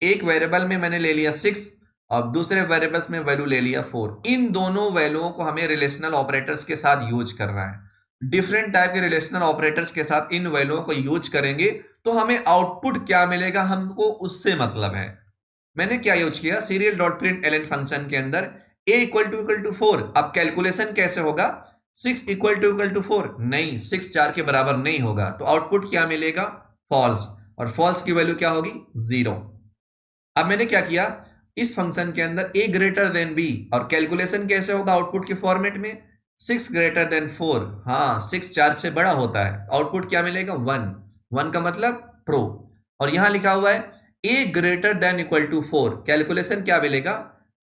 A: एक वेरिएबल में मैंने ले लिया 6 और दूसरे वेरिएबल्स में वैल्यू ले लिया 4। इन दोनों वैल्यूओं को हमें रिलेशनल ऑपरेटर्स के साथ यूज करना है। डिफरेंट टाइप के रिलेशनल ऑपरेटर्स के साथ इन वैल्यूओं को यूज करेंगे तो हमें आउटपुट क्या मिलेगा, हमको उससे मतलब है। मैंने क्या यूज किया, serial dot print ln function के अंदर ए इक्वल टू 4। अब कैलकुलेशन कैसे होगा, 6 इक्वल टू 4 नहीं, 6 4 के बराबर नहीं होगा, तो आउटपुट क्या मिलेगा, फॉल्स, और फॉल्स की वैल्यू क्या होगी, 0। अब मैंने क्या किया, इस फंक्शन के अंदर ए ग्रेटर देन बी, और कैलकुलेशन कैसे होगा आउटपुट के फॉर्मेट में, 6 ग्रेटर देन 4, हाँ 6 4 से बड़ा होता है, आउटपुट क्या मिलेगा, 1 का मतलब ट्रू। और यहां लिखा हुआ है A greater than equal to 4, calculation क्या मिलेगा,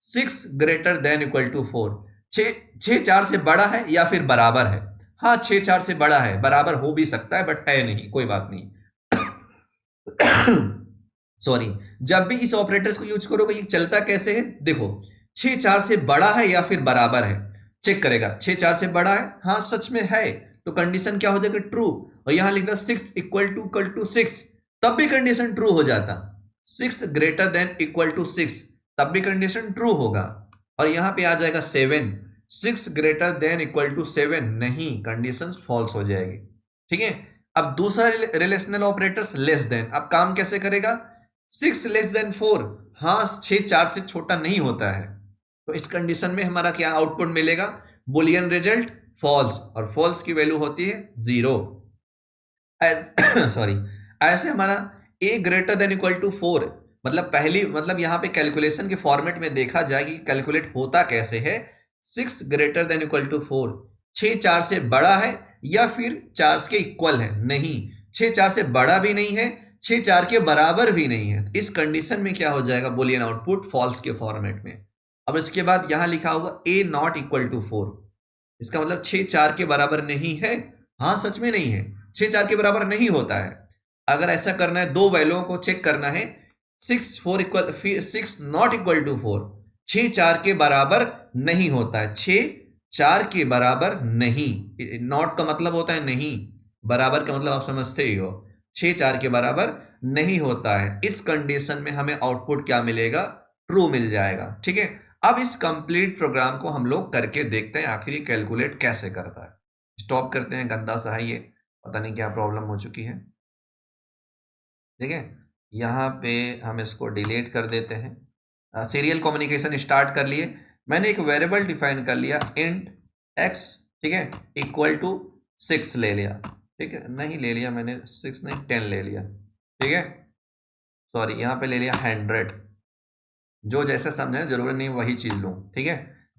A: 6 ग्रेटर देन इक्वल टू 4, 6 4 से बड़ा है या फिर बराबर है, हाँ 6 4 से बड़ा है, बराबर हो भी सकता है बट है नहीं, कोई बात नहीं। सॉरी, जब भी इस ऑपरेटर्स को यूज करोगे ये चलता कैसे है, देखो 6 4 से बड़ा है या फिर बराबर है, चेक करेगा 6 4 से बड़ा है, हाँ सच में है, तो कंडीशन क्या हो जाएगा, ट्रू। और यहां लिखता 6 इक्वल टू 6, तब भी कंडीशन ट्रू हो जाता, 6 ग्रेटर देन इक्वल टू 6, तब भी कंडीशन ट्रू होगा। और यहां पे आ जाएगा 7, 6 ग्रेटर देन इक्वल टू 7, नहीं, कंडीशन फॉल्स हो जाएगी, ठीक है। अब दूसरा रिलेशनल ऑपरेटर्स लेस देन, अब काम कैसे करेगा, 6 लेस देन 4, हाँ 6 4 से छोटा नहीं होता है, तो इस कंडीशन में हमारा क्या आउटपुट मिलेगा, बुलियन रिजल्ट फॉल्स, और फॉल्स की वैल्यू होती है 0। सॉरी, ऐसे हमारा ए ग्रेटर देन इक्वल टू 4, मतलब पहली, मतलब यहां पे कैलकुलेशन के फॉर्मेट में देखा जाए कि कैलकुलेट होता कैसे है, 6 ग्रेटर देन इक्वल टू 4, 6 4 से बड़ा है या फिर 4 के इक्वल है, नहीं 6 4 से बड़ा भी नहीं है, 6 4 के बराबर भी नहीं है, इस कंडीशन में क्या हो जाएगा, बुलियन आउटपुट फॉल्स के फॉर्मेट में। अब इसके बाद यहां लिखा हुआ ए नॉट इक्वल टू 4, इसका मतलब 6 4 के बराबर नहीं है, हाँ सच में नहीं है, 6 4 के बराबर नहीं होता है। अगर ऐसा करना है, दो वैल्यूओं को चेक करना है, 6 नॉट इक्वल टू 4, 6 4 के बराबर नहीं होता है, 6 4 के बराबर नहीं, नॉट का मतलब होता है नहीं, बराबर का मतलब आप समझते ही हो, 6 4 के बराबर नहीं होता है। इस कंडीशन में हमें आउटपुट क्या मिलेगा, ट्रू मिल जाएगा। ठीक है, अब इस कंप्लीट प्रोग्राम को हम लोग करके देखते हैं आखिर ये कैलकुलेट कैसे करता है। स्टॉप करते हैं, गंदा सा है ये, पता नहीं क्या प्रॉब्लम हो चुकी है। ठीक है, यहाँ पे हम इसको डिलीट कर देते हैं। सीरियल कम्युनिकेशन स्टार्ट कर लिए, मैंने एक वेरिएबल डिफाइन कर लिया इंट x, ठीक है, इक्वल टू 6 ले लिया। ठीक है, नहीं ले लिया मैंने 6 नहीं 10 ले लिया। ठीक है, सॉरी यहाँ पे ले लिया 100, जो जैसे समझे जरूरी नहीं वही चीज लूँ। ठीक है,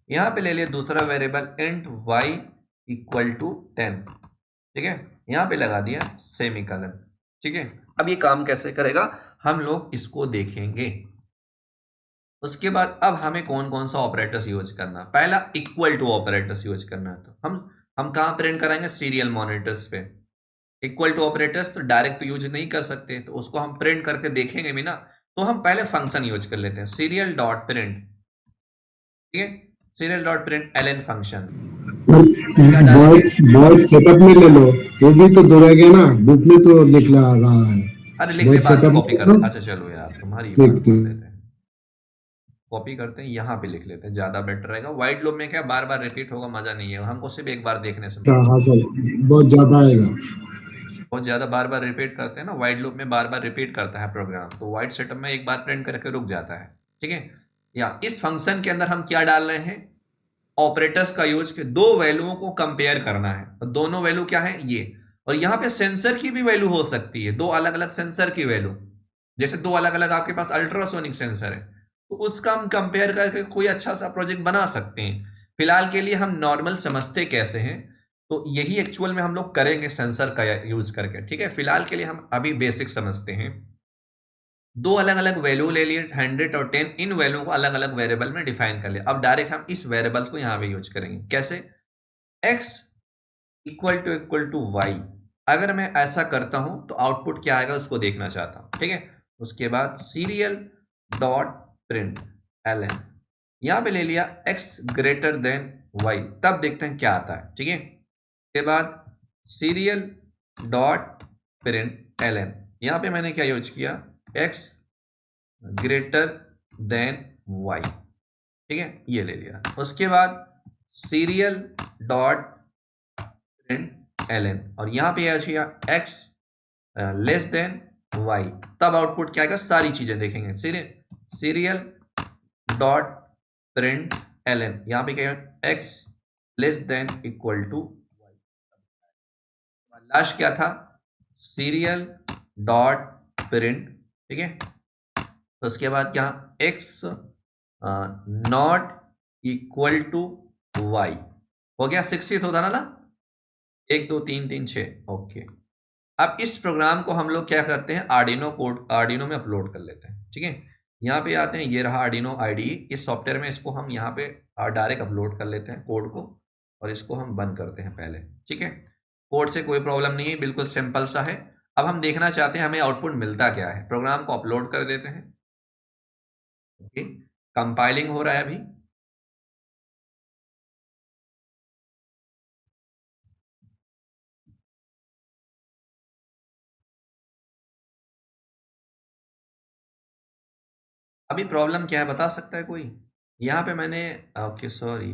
A: यहाँ पे ले लिया दूसरा variable int y equal to 10। ठीक है, यहाँ पे लगा दिया सेमीकोलन। ठीक है, अब ये काम कैसे करेगा हम लोग इसको देखेंगे। उसके बाद अब हमें कौन कौन सा ऑपरेटर्स यूज करना, पहला इक्वल टू ऑपरेटर्स यूज करना है। तो हम कहाँ प्रिंट कराएंगे, सीरियल मॉनिटर्स पे। इक्वल टू ऑपरेटर्स तो डायरेक्ट तो यूज नहीं कर सकते, तो उसको हम प्रिंट करके देखेंगे भी ना, तो हम पहले फंक्शन यूज कर लेते हैं, सीरियल डॉट प्रिंट। ठीक है, serial dot print ln function.
B: Void setup में ले लो, वो भी तो दो गया ना, बुक में तो लिख रहा है।
A: अरे लिखने बाद में कॉपी कर, अच्छा चलो यार तुम्हारी बात कर लेते हैं, कॉपी करते हैं, यहाँ पे लिख लेते हैं, ज्यादा बेटर रहेगा। वाइड लूप में क्या बार बार रिपीट होगा, मजा नहीं है, हमको सिर्फ एक बार देखने से
B: हाँ सर, बहुत ज्यादा आएगा,
A: बहुत ज्यादा बार बार रिपीट करते हैं ना, वाइड लूप में बार बार रिपीट करता है प्रोग्राम, तो वाइड सेटअप में एक बार प्रिंट करके रुक जाता है। ठीक है, या इस फंक्शन के अंदर हम क्या डाल रहे हैं, ऑपरेटर्स का यूज के दो वैल्यूओं को कंपेयर करना है, और दोनों वैल्यू क्या है ये, और यहाँ पे सेंसर की भी वैल्यू हो सकती है, दो अलग अलग सेंसर की वैल्यू, जैसे दो अलग अलग आपके पास अल्ट्रासोनिक सेंसर है, तो उसका हम कंपेयर करके कोई अच्छा सा प्रोजेक्ट बना सकते हैं। फिलहाल के लिए हम नॉर्मल समझते कैसे हैं, तो यही एक्चुअल में हम लोग करेंगे सेंसर का यूज करके। ठीक है, फिलहाल के लिए हम अभी बेसिक समझते हैं। दो अलग अलग वैल्यू ले लिए 100 और 10, इन वैल्यू को अलग अलग वेरिएबल में डिफाइन कर लिया। अब डायरेक्ट हम इस वेरिएबल्स को यहाँ पे यूज करेंगे, कैसे, x इक्वल टू y। अगर मैं ऐसा करता हूं तो आउटपुट क्या आएगा उसको देखना चाहता हूं। ठीक है, उसके बाद सीरियल डॉट प्रिंट एलएन, यहां पे ले लिया x ग्रेटर देन y, तब देखते हैं क्या आता है। ठीक है, उसके बाद सीरियल डॉट प्रिंट एलएन, यहां पे मैंने क्या यूज किया, x ग्रेटर देन y। ठीक है, ये ले लिया। उसके बाद सीरियल डॉट प्रिंट एलएन, और यहां पे किया x लेस देन y, तब आउटपुट क्या आएगा, सारी चीजें देखेंगे। सीरियल डॉट प्रिंट एलएन, यहां पे क्या है, x less than equal to y। Last क्या था, सीरियल डॉट प्रिंट। ठीक है, तो उसके बाद क्या, x not equal to y हो गया। 6 होता ना 1 2 3 3 6। ओके, अब इस प्रोग्राम को हम लोग क्या करते हैं, आर्डिनो में अपलोड कर लेते हैं। ठीक है, यहाँ पे आते हैं, ये रहा आर्डिनो आईडी, इस सॉफ्टवेयर में इसको हम यहाँ पे डायरेक्ट अपलोड कर लेते हैं कोड को, और इसको हम बंद करते हैं पहले। ठीक है, कोड से कोई प्रॉब्लम नहीं है, बिल्कुल सिंपल सा है। अब हम देखना चाहते हैं हमें आउटपुट मिलता क्या है, प्रोग्राम को अपलोड कर देते हैं। ओके, कंपाइलिंग हो रहा है अभी। अभी प्रॉब्लम क्या है बता सकता है कोई, यहाँ पे मैंने, ओके सॉरी,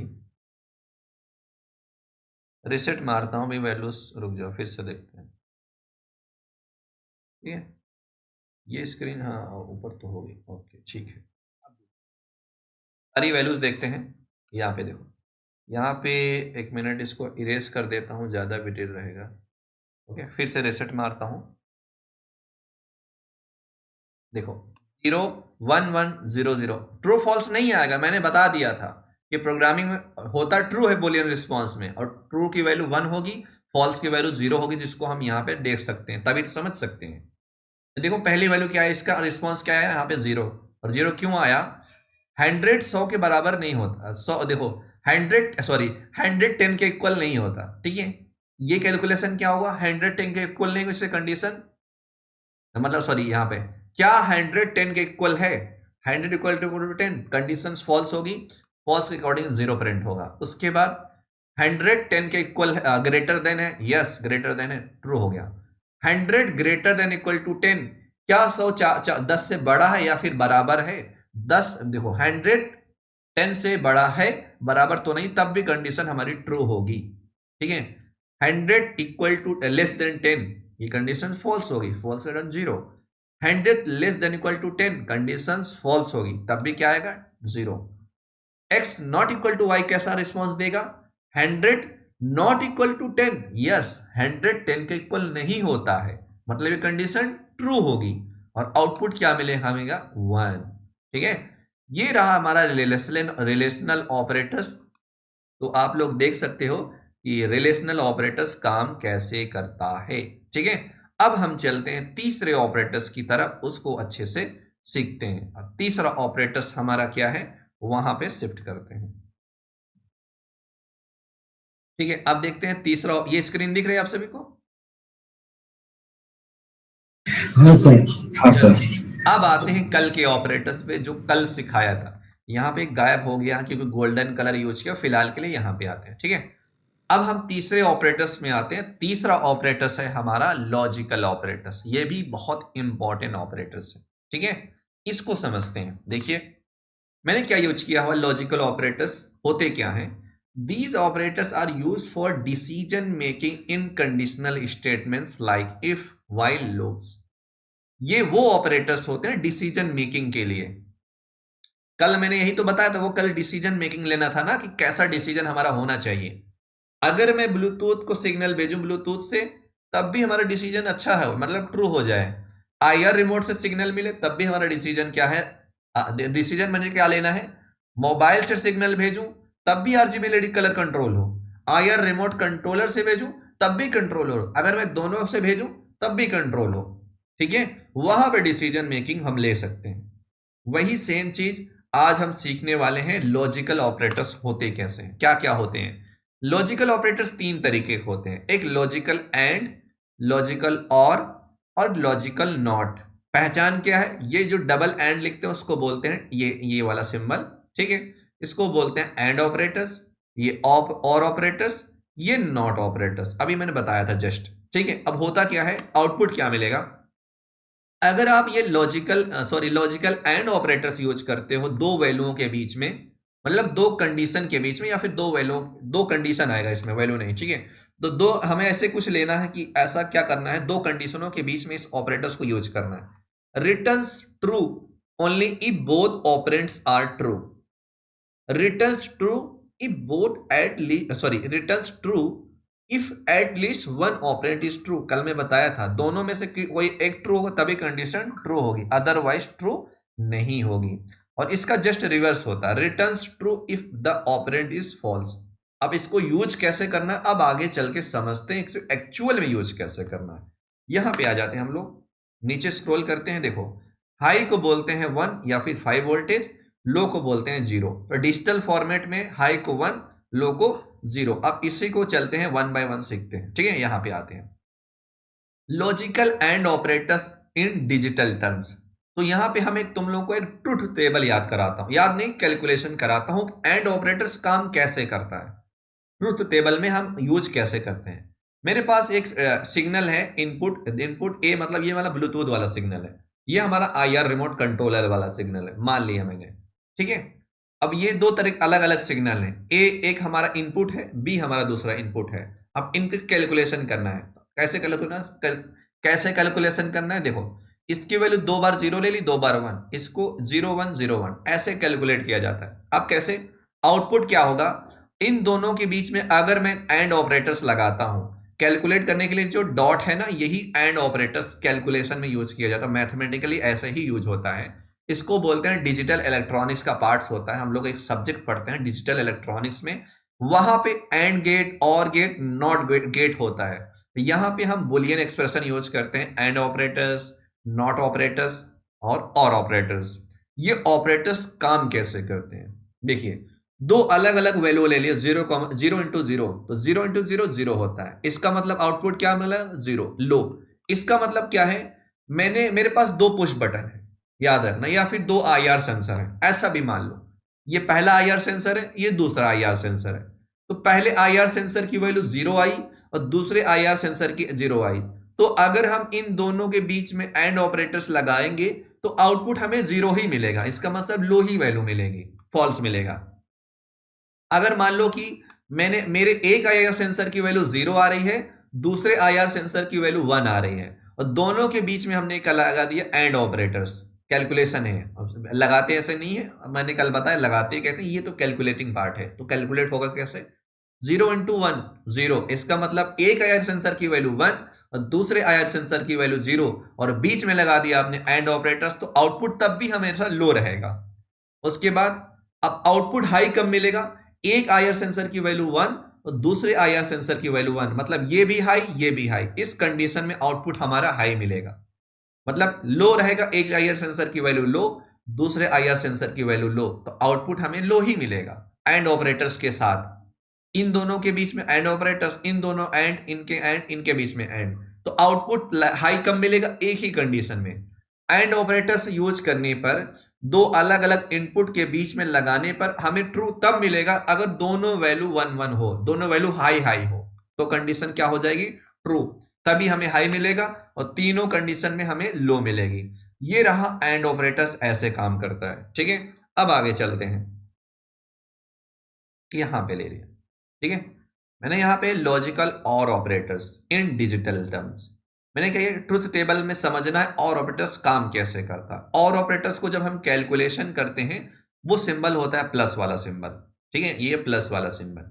A: रिसेट मारता हूँ भाई वैल्यूज, रुक जाओ फिर से देखते हैं। ठीक है, ये स्क्रीन हाँ ऊपर तो हो गई। ओके ठीक है, सारी वैल्यूज देखते हैं। यहाँ पे देखो, यहाँ पे एक मिनट इसको इरेज कर देता हूँ, ज़्यादा विटेज रहेगा। ओके, फिर से रिसेट मारता हूँ, देखो 0 1 1 0 0, ट्रू फॉल्स नहीं आएगा, मैंने बता दिया था कि प्रोग्रामिंग में होता ट्रू है बुलियन रिस्पॉन्स में, और ट्रू की वैल्यू 1 होगी, फॉल्स की वैल्यू 0 होगी, जिसको हम यहाँ पे देख सकते हैं, तभी तो समझ सकते हैं। देखो पहली वैल्यू क्या है, इसका रिस्पॉन्स क्या है, यहाँ पे 0, और 0 क्यों आया, 100 100 के बराबर नहीं होता, 100 देखो 110 के इक्वल नहीं होता। ठीक है, ये कैलकुलेशन क्या होगा, 110 के इक्वल नहीं, इससे कंडीशन मतलब सॉरी यहाँ पे क्या 100 10 के इक्वल है, 100 इक्वल टू 10, कंडीशन फॉल्स होगी, फॉल्स के अकॉर्डिंग 0 प्रिंट होगा। उसके बाद 100 10 के इक्वल ग्रेटर देन है, यस ग्रेटर देन है, ट्रू हो गया। 100 ग्रेटर देन इक्वल टू 10, क्या 100 10 से बड़ा है या फिर बराबर है? 10 देखो 100 10 से बड़ा है, बराबर तो नहीं, तब भी कंडीशन हमारी ट्रू होगी, ठीक है। 100 इक्वल टू लेस देन 10, ये कंडीशन फॉल्स होगी, फॉल्स का 0। 100 less than equal to 10, condition false होगी, तब भी क्या आएगा? 0। x not equal to y कैसा रिस्पॉन्स देगा? 100 नॉट इक्वल टू 10, यस 100 10 के इक्वल नहीं होता है, मतलब ये कंडीशन ट्रू होगी और आउटपुट क्या मिलेगा? हमें 1, ठीक है। ये रहा हमारा रिलेशनल ऑपरेटर्स। तो आप लोग देख सकते हो कि रिलेशनल ऑपरेटर्स काम कैसे करता है, ठीक है। अब हम चलते हैं तीसरे ऑपरेटर्स की तरफ, उसको अच्छे से सीखते हैं। अब तीसरा ऑपरेटर्स हमारा क्या है, वहां पे शिफ्ट करते हैं, ठीक है। अब देखते हैं तीसरा, ये स्क्रीन दिख रही है आप सभी को?
B: हाँ सर, हाँ सर।
A: अब आते हैं कल के ऑपरेटर्स पे, जो कल सिखाया था। यहाँ पे गायब हो गया क्योंकि गोल्डन कलर यूज किया, फिलहाल के लिए यहाँ पे आते हैं, ठीक है। अब हम तीसरे ऑपरेटर्स में आते हैं। तीसरा ऑपरेटर्स है हमारा लॉजिकल ऑपरेटर्स। ये भी बहुत इंपॉर्टेंट ऑपरेटर्स है, ठीक है। इसको समझते हैं। देखिए मैंने क्या यूज किया हुआ, लॉजिकल ऑपरेटर्स होते क्या हैं? These operators are use for decision making in conditional statements like if, while, loops. ये वो ऑपरेटर्स होते हैं डिसीजन मेकिंग के लिए। कल मैंने यही तो बताया था, वो कल डिसीजन मेकिंग लेना था ना, कि कैसा डिसीजन हमारा होना चाहिए। अगर मैं ब्लूटूथ को सिग्नल भेजूं ब्लूटूथ से, तब भी हमारा डिसीजन अच्छा है, मतलब ट्रू हो जाए। आईआर रिमोट से सिग्नल मिले, तब भी हमारा डिसीजन क्या है? डिसीजन मुझे क्या लेना है? मोबाइल से सिग्नल भेजूं, तब भी आरजीबी एलईडी कलर कंट्रोल हो। आईआर रिमोट कंट्रोलर से भेजूं, तब भी कंट्रोल हो। अगर मैं दोनों से भेजूं, तब भी कंट्रोल हो, ठीक है। वहां पे डिसीजन मेकिंग हम ले सकते हैं। वही सेम चीज आज हम सीखने वाले हैं। लॉजिकल ऑपरेटर्स होते कैसे हैं, क्या क्या होते हैं? लॉजिकल ऑपरेटर्स तीन तरीके के होते हैं, एक लॉजिकल एंड, लॉजिकल और लॉजिकल नॉट। पहचान क्या है? ये जो डबल एंड लिखते हैं उसको बोलते हैं, ये वाला सिंबल, ठीक है, इसको बोलते हैं एंड ऑपरेटर्स। ये और ऑपरेटर्स, ये नॉट ऑपरेटर्स, अभी मैंने बताया था जस्ट, ठीक है। अब होता क्या है, आउटपुट क्या मिलेगा? अगर आप ये लॉजिकल एंड ऑपरेटर्स यूज करते हो दो वैल्यूओं के बीच में, मतलब दो कंडीशन के बीच में, या फिर दो कंडीशन आएगा इसमें, वैल्यू नहीं, ठीक है। तो दो हमें ऐसे कुछ लेना है कि ऐसा क्या करना है, दो कंडीशनों के बीच में इस ऑपरेटर्स को यूज करना है। Returns true only if both operands are true. Returns true if returns true if at least one operand is true. कल मैं बताया था, दोनों में से कोई एक ट्रू हो तभी कंडीशन ट्रू होगी, अदरवाइज ट्रू नहीं होगी। और इसका जस्ट रिवर्स होता है, returns true if the operand is false. अब इसको यूज कैसे करना है, अब आगे चल के समझते हैं एक्चुअल में यूज कैसे करना है। यहां पे आ जाते हैं हम लोग, नीचे स्क्रॉल करते हैं। देखो हाई को बोलते हैं 1 या फिर 5 वोल्टेज, लो को बोलते हैं 0। तो डिजिटल फॉर्मेट में हाई को 1, लो को 0। अब इसी को चलते हैं 1 बाय 1 सीखते हैं, ठीक है। यहां पे आते हैं logical and operators in digital terms. तो यहां पे हम तुम लोग को एक ट्रुथ टेबल याद कराता हूं, याद नहीं, कैलकुलेशन कराता हूं, एंड ऑपरेटर्स काम कैसे करता है, ट्रुथ टेबल में हम यूज कैसे करते हैं। मेरे पास एक सिग्नल है, इनपुट ए, मतलब ये वाला ब्लूटूथ वाला सिग्नल है, ये हमारा आईआर रिमोट कंट्रोलर वाला सिग्नल है, मान लिया मैंने, ठीक है। अब ये दो तरह अलग अलग सिग्नल हैं, ए एक हमारा इनपुट है, बी हमारा दूसरा इनपुट है। अब इनकी कैलकुलेशन करना है, कैसे कैलकुलेशन करना है? देखो इसकी वैल्यू 2 बार 0 ले ली, 2 बार 1, इसको 0 1 0 1 ऐसे कैलकुलेट किया जाता है। अब कैसे, आउटपुट क्या होगा? इन दोनों के बीच में अगर मैं एंड ऑपरेटर्स लगाता हूं, कैलकुलेट करने के लिए जो डॉट है ना, यही एंड ऑपरेटर्स कैलकुलेशन में यूज किया जाता है, मैथमेटिकली ऐसे ही यूज होता है। इसको बोलते हैं डिजिटल इलेक्ट्रॉनिक्स का पार्ट्स होता है, हम लोग एक सब्जेक्ट पढ़ते हैं डिजिटल इलेक्ट्रॉनिक्स में, वहां पे एंड गेट, और गेट, नॉट गेट होता है। यहां पे हम बुलियन एक्सप्रेशन यूज करते हैं, एंड ऑपरेटर्स, नॉट ऑपरेटर्स और ऑपरेटर्स। ये ऑपरेटर्स काम कैसे करते हैं? देखिए दो अलग अलग वैल्यू ले लिए, 0 इंटू 0, तो 0 इंटू 0 0 होता है, इसका मतलब आउटपुट क्या मिला? 0, लो। इसका मतलब क्या है? मेरे पास 2 पुश बटन है, याद रखना, या फिर 2 आईआर सेंसर है, ऐसा भी मान लो। ये पहला आईआर सेंसर है, ये दूसरा आईआर सेंसर है। तो पहले आईआर सेंसर की वैल्यू 0 आई और दूसरे आईआर सेंसर की 0 आई। तो अगर हम इन दोनों के बीच में एंड ऑपरेटर्स लगाएंगे तो आउटपुट हमें 0 ही मिलेगा, इसका मतलब लो ही वैल्यू मिलेगी, फॉल्स मिलेगा। अगर मान लो कि मेरे एक आईआर सेंसर की वैल्यू 0 आ रही है, दूसरे आईआर सेंसर की वैल्यू 1 आ रही है, और दोनों के बीच में हमने लगा दिया एंड ऑपरेटर्स। कैलकुलेशन है, लगाते ऐसे नहीं है, मैंने कल बताया लगाते कहते हैं, ये तो कैलकुलेटिंग पार्ट है। तो कैलकुलेट होगा कैसे? 0 इंटू 1 0, इसका मतलब एक आईआर सेंसर की वैल्यू 1 और दूसरे आईआर सेंसर की वैल्यू 0, और बीच में लगा दिया आपने एंड ऑपरेटर्स, तो आउटपुट तब भी हमेशा लो रहेगा। उसके बाद अब आउटपुट हाई कब मिलेगा? एक आईआर सेंसर की वैल्यू 1 और दूसरे आईआर सेंसर की वैल्यू 1, मतलब ये भी हाई ये भी हाई। इस कंडीशन में आउटपुट हमारा हाई मिलेगा। मतलब लो रहेगा, एक आईआर सेंसर की वैल्यू लो, दूसरे आईआर सेंसर की वैल्यू लो, तो आउटपुट हमें लो ही मिलेगा एंड ऑपरेटर्स के साथ। इन दोनों के बीच में एंड ऑपरेटर्स, इन दोनों एंड इनके बीच में एंड, तो आउटपुट हाई कब मिलेगा? एक ही कंडीशन में। एंड ऑपरेटर्स यूज करने पर, दो अलग अलग इनपुट के बीच में लगाने पर हमें ट्रू तब मिलेगा अगर दोनों वैल्यू 1 1 हो, दोनों वैल्यू हाई हाई हो, तो कंडीशन क्या हो जाएगी? ट्रू। तभी हमें हाई मिलेगा और तीनों कंडीशन में हमें लो मिलेगी। ये रहा एंड ऑपरेटर्स ऐसे काम करता है। ठीक है, अब आगे चलते हैं। यहां पे ले लिया, ठीक है। मैंने यहाँ पे लॉजिकल और ऑपरेटर्स इन डिजिटल टर्म्स, मैंने कहा ट्रुथ टेबल में समझना है और ऑपरेटर्स काम कैसे करता है। और ऑपरेटर्स को जब हम कैलकुलेशन करते हैं, वो सिंबल होता है प्लस वाला सिंबल, ठीक है, ये प्लस वाला सिंबल।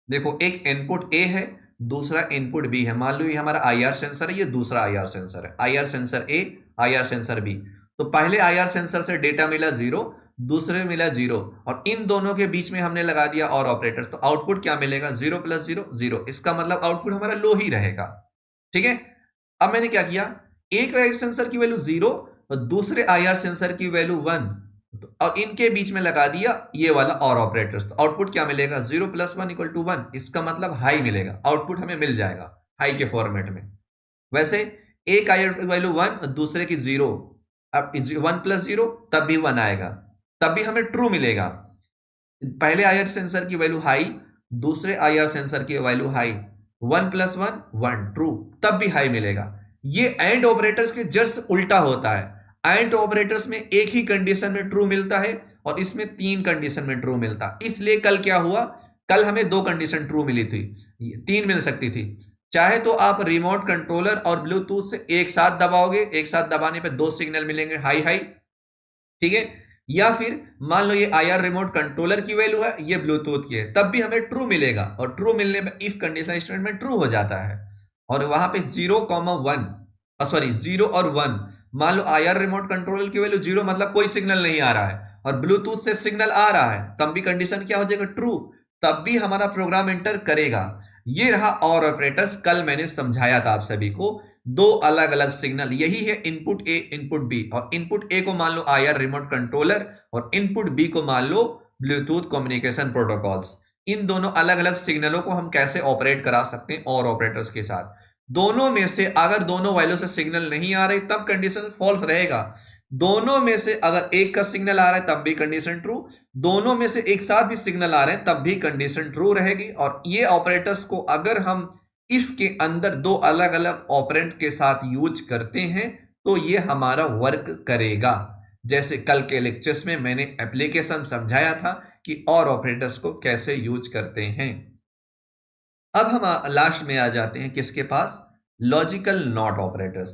A: देखो, एक इनपुट ए है, दूसरा इनपुट बी है। मान लो ये हमारा आईआर सेंसर है, ये दूसरा आईआर सेंसर है, आईआर सेंसर ए, आईआर सेंसर बी। तो पहले आईआर सेंसर से डेटा मिला 0, दूसरे मिला 0, और इन दोनों के बीच में हमने लगा दिया और ऑपरेटर्स, तो आउटपुट क्या मिलेगा? 0 + 0 0, इसका मतलब आउटपुट हमारा लो ही रहेगा। ठीक है, अब मैंने क्या किया, एक आईआर सेंसर की वैल्यू 0 और दूसरे आईआर सेंसर की वैल्यू 1, और इनके बीच में लगा दिया ये वाला और ऑपरेटर्स, तो आउटपुट क्या मिलेगा? 0 + 1 = 1, इसका मतलब हाई मिलेगा, आउटपुट हमें मिल जाएगा हाई के फॉर्मेट में। वैसे एक आईआर वैल्यू 1 और दूसरे की 0, अब 1 + 0 तब भी 1 आएगा, तब भी हमें ट्रू मिलेगा। पहले आईआर सेंसर की वैल्यू हाई, दूसरे आईआर सेंसर की वैल्यू हाई, 1 + 1 1 ट्रू, तब भी हाई मिलेगा। ये एंड ऑपरेटर्स के जस्ट उल्टा होता है। एंड ऑपरेटर्स में एक ही कंडीशन में ट्रू मिलता है और इसमें 3 कंडीशन में ट्रू मिलता है। इसलिए कल क्या हुआ, कल हमें 2 कंडीशन ट्रू मिली थी, 3 मिल सकती थी। चाहे तो आप रिमोट कंट्रोलर और ब्लूटूथ से एक साथ दबाओगे, एक साथ दबाने पे 2 सिग्नल मिलेंगे हाई हाई, ठीक है। या फिर मान लो ये आईआर रिमोट कंट्रोलर की वैल्यू है, ये ब्लूटूथ की है, तब भी हमें ट्रू मिलेगा, और ट्रू मिलने पे इफ कंडीशन स्टेटमेंट ट्रू हो जाता है। और वहां पे 0,1 सॉरी 0 और 1, मान लो आईआर रिमोट कंट्रोलर की वैल्यू 0, मतलब कोई सिग्नल नहीं आ रहा है, और ब्लूटूथ से सिग्नल आ रहा है, तब भी कंडीशन क्या हो जाएगा? ट्रू, तब भी हमारा प्रोग्राम एंटर करेगा। ये रहा और ऑपरेटर्स, कल मैंने समझाया था आप सभी को, 2 अलग अलग सिग्नल, यही है इनपुट ए इनपुट बी, और इनपुट ए को मान लो आईआर रिमोट कंट्रोलर और इनपुट बी को मान लो ब्लूटूथ कम्युनिकेशन प्रोटोकॉल्स। इन दोनों अलग अलग सिग्नलों को हम कैसे ऑपरेट करा सकते हैं और ऑपरेटर्स के साथ। दोनों में से अगर दोनों वैल्यू से सिग्नल नहीं आ रही, तब कंडीशन फॉल्स रहेगा। दोनों में से अगर एक का सिग्नल आ रहा है, तब भी कंडीशन ट्रू। दोनों में से एक साथ भी सिग्नल आ रहे हैं, तब भी कंडीशन ट्रू रहेगी। और ये ऑपरेटर्स को अगर हम इफ के अंदर 2 अलग अलग ऑपरेंड के साथ यूज करते हैं, तो ये हमारा वर्क करेगा। जैसे कल के लेक्चर्स में मैंने एप्लीकेशन समझाया था कि और ऑपरेटर्स को कैसे यूज करते हैं। अब हम लास्ट में आ जाते हैं किसके पास? Logical not operators.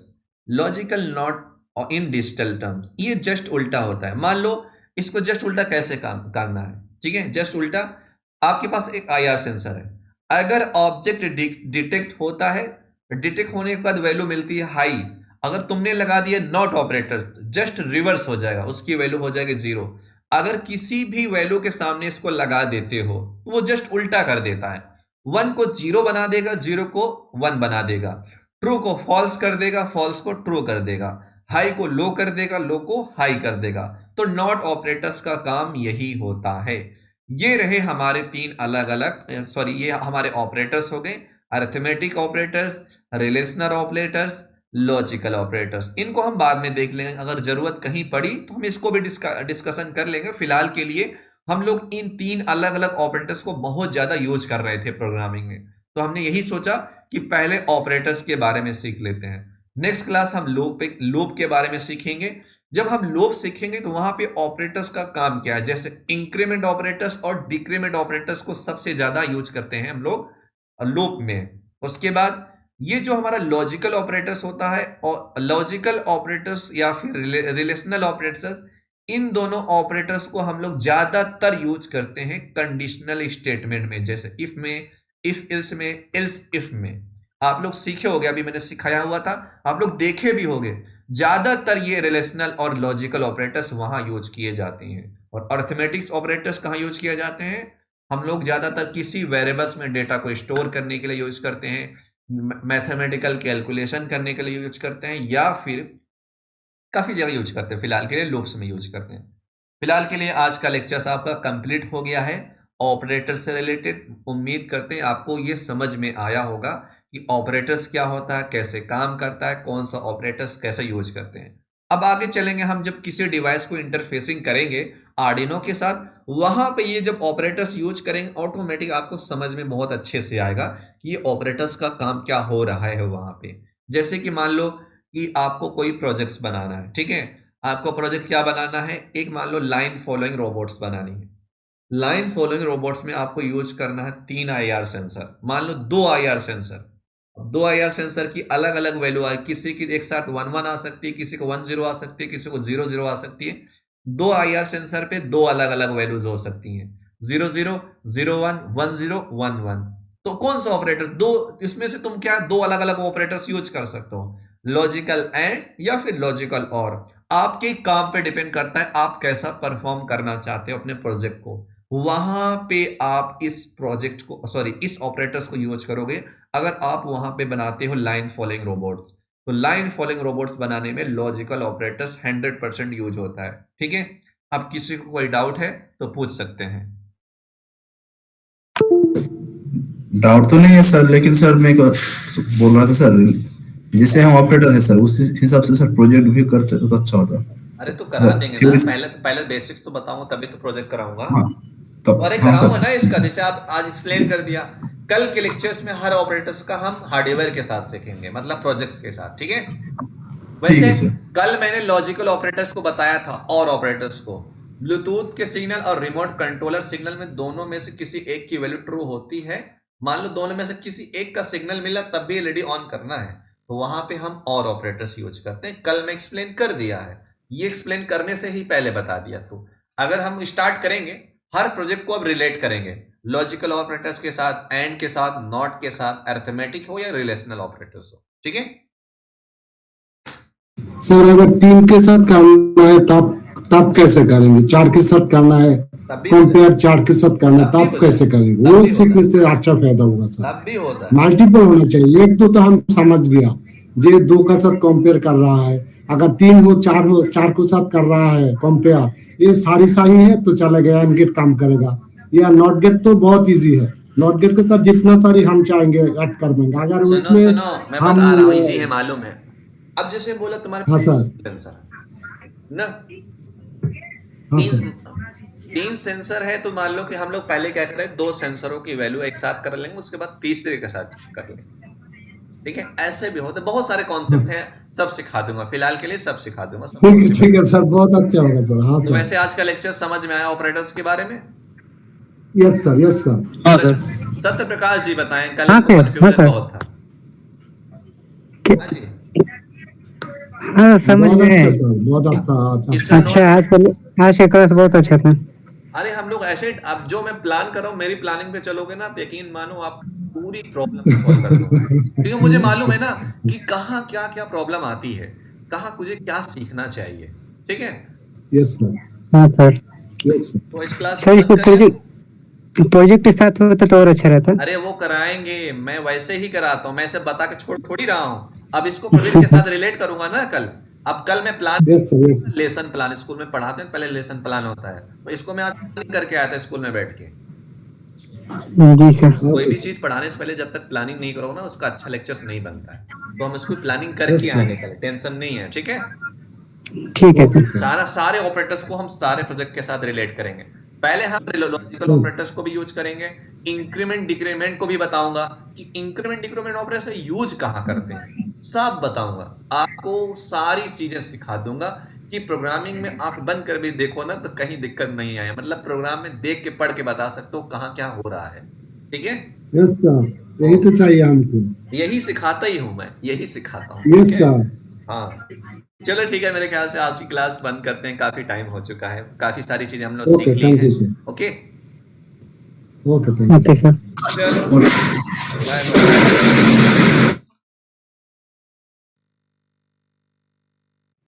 A: Logical not और इन डिजिटल टर्म्स, ये जस्ट उल्टा होता है। मान लो इसको जस्ट उल्टा कैसे काम करना है, ठीक है। जस्ट उल्टा, आपके पास एक आईआर सेंसर है, अगर ऑब्जेक्ट डिटेक्ट होता है, डिटेक्ट होने के बाद वैल्यू मिलती है हाई, अगर तुमने लगा दिया नॉट ऑपरेटर, जस्ट रिवर्स हो जाएगा, उसकी वैल्यू हो जाएगी 0। अगर किसी भी वैल्यू के सामने इसको लगा देते हो, तो वो जस्ट उल्टा कर देता है, 1 को 0 बना देगा, 0 को 1 बना देगा, ट्रू को फॉल्स कर देगा, फॉल्स को ट्रू कर देगा, हाई को लो कर देगा, लो को हाई कर देगा। तो नॉट ऑपरेटर्स का काम यही होता है। ये रहे हमारे 3 अलग अलग, सॉरी ये हमारे ऑपरेटर्स हो गए, arithmetic operators, relational operators, logical operators, इनको हम बाद में देख लेंगे, अगर जरूरत कहीं पड़ी तो हम इसको भी डिस्कशन कर लेंगे। फिलहाल के लिए हम लोग इन 3 अलग अलग ऑपरेटर्स को बहुत ज्यादा यूज कर रहे थे प्रोग्रामिंग में, तो हमने यही सोचा कि पहले ऑपरेटर्स के बारे में सीख लेते हैं। नेक्स्ट क्लास हम लूप के बारे में सीखेंगे। जब हम लूप सीखेंगे तो वहां पे ऑपरेटर्स का काम क्या है, जैसे इंक्रीमेंट ऑपरेटर्स और डिक्रीमेंट ऑपरेटर्स को सबसे ज्यादा यूज करते हैं हम लोग लूप में। उसके बाद ये जो हमारा लॉजिकल ऑपरेटर्स होता है, और लॉजिकल ऑपरेटर्स या फिर रिलेशनल ऑपरेटर्स, इन दोनों ऑपरेटर्स को हम लोग ज्यादातर यूज करते हैं कंडीशनल स्टेटमेंट में, जैसे इफ में, इफ इल्स में, एल्स इफ में। आप लोग सीखे होंगे, अभी मैंने सिखाया हुआ था, आप लोग देखे भी होंगे। ज्यादातर ये रिलेशनल और लॉजिकल ऑपरेटर्स वहां यूज किए जाते हैं। और अर्थमेटिक्स ऑपरेटर्स कहां यूज किए जाते हैं, हम लोग ज्यादातर किसी वेरिएबल्स में डेटा को स्टोर करने के लिए यूज करते हैं, मैथमेटिकल कैलकुलेशन करने के लिए यूज करते हैं, या फिर काफी जगह यूज करते हैं। फिलहाल के लिए लूप्स में यूज करते हैं। फिलहाल के लिए आज का लेक्चर आपका कंप्लीट हो गया है ऑपरेटर से रिलेटेड। उम्मीद करते हैं आपको ये समझ में आया होगा कि ऑपरेटर्स क्या होता है, कैसे काम करता है, कौन सा ऑपरेटर्स कैसे यूज करते हैं। अब आगे चलेंगे, हम जब किसी डिवाइस को इंटरफेसिंग करेंगे आर्डिनो के साथ, वहां पे ये जब ऑपरेटर्स यूज करेंगे ऑटोमेटिक आपको समझ में बहुत अच्छे से आएगा कि ये ऑपरेटर्स का काम क्या हो रहा है वहां पे। जैसे कि मान लो कि आपको कोई प्रोजेक्ट्स बनाना है, ठीक है, आपको प्रोजेक्ट क्या बनाना है, एक मान लो लाइन फॉलोइंग रोबोट्स बनानी है। लाइन फॉलोइंग रोबोट्स में आपको यूज करना है 3 IR सेंसर, मान लो 2 IR सेंसर। 2 IR सेंसर की अलग अलग वैल्यू आए, किसी की एक साथ 1 1 आ सकती है, किसी को 1 0 आ सकती है, किसी को 0 0 आ सकती है। 2 IR सेंसर पे 2 अलग अलग वैल्यूज हो सकती हैं, 0 0 0 1 1 0 1 1। तो कौन सा ऑपरेटर, दो इसमें से तुम क्या 2 अलग अलग ऑपरेटर्स यूज कर सकते हो, लॉजिकल एंड या फिर लॉजिकल और। आपके काम पे डिपेंड करता है आप कैसा परफॉर्म करना चाहते हो अपने प्रोजेक्ट को, वहां पे आप इस प्रोजेक्ट को इस ऑपरेटर्स को यूज करोगे। अगर आप वहां पे बनाते हो लाइन फॉलोइंग रोबोट्स, तो लाइन फॉलोइंग रोबोट्स बनाने में लॉजिकल ऑपरेटर्स 100% यूज होता है। ठीक है, अब किसी को कोई डाउट है तो पूछ सकते हैं।
B: डाउट तो नहीं है सर, लेकिन सर मैं बोल रहा था सर, जैसे हम ऑपरेटर है सर, उस हिसाब से सर प्रोजेक्ट भी करते तो अच्छा होता।
A: अरे तो करा देंगे ना, पहले बेसिक्स तो बताऊंगा तभी तो प्रोजेक्ट कराऊंगा।
B: हाँ, तो
A: अरे कराऊंगा ना इसका, जैसे आप आज एक्सप्लेन कर दिया, कल के लेक्चर्स में हर ऑपरेटर्स का हम हार्डवेयर के साथ सीखेंगे, मतलब प्रोजेक्ट्स के साथ। ठीक है, वैसे कल मैंने लॉजिकल ऑपरेटर्स को बताया था, और ऑपरेटर्स को ब्लूटूथ के सिग्नल और रिमोट कंट्रोलर सिग्नल में दोनों में से किसी एक की वैल्यू ट्रू होती है। मान लो दोनों में से किसी एक का सिग्नल मिला तब भी एलईडी ऑन करना है, तो वहां पे हम और ऑपरेटर्स यूज करते हैं। कल मैं एक्सप्लेन कर दिया है, ये एक्सप्लेन करने से ही पहले बता दिया। तो अगर हम स्टार्ट करेंगे, हर प्रोजेक्ट को अब रिलेट करेंगे लॉजिकल ऑपरेटर्स के साथ, एंड के साथ, नॉट के साथ, अरिथमेटिक हो या रिलेशनल ऑपरेटर्स हो। ठीक है
C: सर, अगर 3 के साथ करना है तब कैसे करेंगे, 4 के साथ करना है, कंपेयर 4 के साथ करना है तब कैसे करेंगे, वो सीखने से अच्छा फायदा होगा सर।
A: तब भी होता है,
C: मल्टीपल होना चाहिए, एक तो हम समझ गया, जे 2 का साथ कंपेयर कर रहा है, अगर 3 हो 4 हो, 4 को साथ कर रहा है कंपेयर, ये सारी सही है तो चलेगा, एंड गेट काम करेगा। या नॉट गेट तो बहुत इजी है, नॉट गेट के साथ जितना सारी हम चाहेंगे ऐड कर देंगे। अगर उसमें
A: मैं बता रहा हूँ, इजी है मालूम है। अब जैसे बोला तुम्हारे सेंसर ना, 3 सेंसर है, तो मान लो कि हम लोग पहले क्या करें, 2 सेंसरों की वैल्यू एक साथ कर लेंगे, उसके बाद तीसरे के साथ कर लेंगे। ठीक है, ऐसे भी होते बहुत सारे कॉन्सेप्ट हैं, सब सिखा दूंगा। फिलहाल के लिए सब सिखा दूंगा।
C: ठीक है सर, बहुत अच्छा होगा सर। हाँ
A: तो वैसे आज का लेक्चर समझ में आया ऑपरेटर्स के बारे में?
C: Yes sir, yes sir.
D: हाँ सर।
A: सत्य प्रकाश जी बताएं, कल कंफ्यूजन बहुत था। हाँ जी,
D: हाँ समझ में आया।
C: बहुत अच्छा।
D: आज का क्लास बहुत अच्छा था।
A: अरे हम लोग ऐसे, अब जो मैं प्लान कर रहा हूँ, मेरी प्लानिंग पे चलोगे ना, यकीन मानो आप पूरी प्रॉब्लम सॉल्व कर दोगे, क्योंकि मुझे मालूम है ना कि कहाँ क्या क्या प्रॉब्लम आती है, कहाँ मुझे क्या सीखना चाहिए। ठीक है,
C: यस सर।
D: हाँ सर,
C: यस
A: तो इस क्लास
D: प्रोजेक्ट के साथ होता तो और अच्छा रहता।
A: अरे वो कराएंगे, मैं वैसे ही कराता हूँ, मैं इसे बता के छोड़ थोड़ी रहा हूँ। अब इसको प्रोजेक्ट के साथ रिलेट करूंगा ना कल। अब कल मैं प्लान, लेसन प्लान स्कूल में पढ़ाते हैं, पहले लेसन प्लान होता है, तो इसको मैं आज करके आया था स्कूल में बैठ के।
D: जी सर।
A: कोई भी चीज पढ़ाने से पहले जब तक प्लानिंग नहीं करोगे ना, उसका अच्छा लेक्चर्स नहीं बनता है। तो हम इसको प्लानिंग करके
C: Yes, sir.
A: आने का, टेंशन नहीं है, ठीक है।
D: ठीक है सर।
A: सारे ऑपरेटर्स को हम सारे प्रोजेक्ट के साथ रिलेट करेंगे। पहले हम लॉजिकल ऑपरेटर्स को भी यूज करेंगे, इंक्रीमेंट डिक्रीमेंट को भी बताऊंगा कि इंक्रीमेंट डिक्रीमेंट ऑपरेटर यूज कहाँ करते हैं, सब बताऊंगा आपको, सारी चीजें सिखा दूंगा कि प्रोग्रामिंग में आंख बंद कर भी देखो ना तो कहीं दिक्कत नहीं आए, मतलब प्रोग्राम में देख के पढ़ के बता सकते हो कहाँ क्या हो रहा है, ठीक है।
C: यस सर, यही तो चाहिए हमको।
A: यही सिखाता ही हूं मैं, यही सिखाता हूँ,
C: यस
A: ठीक है।
C: सर।
A: हाँ चलो ठीक है, मेरे ख्याल से आज की क्लास बंद करते हैं, काफी टाइम हो चुका है, काफी सारी चीजें हम लोग
C: ओके,
A: सीख ली
C: थैंक
A: हैं।
C: You sir.
A: Okay
C: okay, thank you.
D: Okay sir.
A: चलो बाय बाय।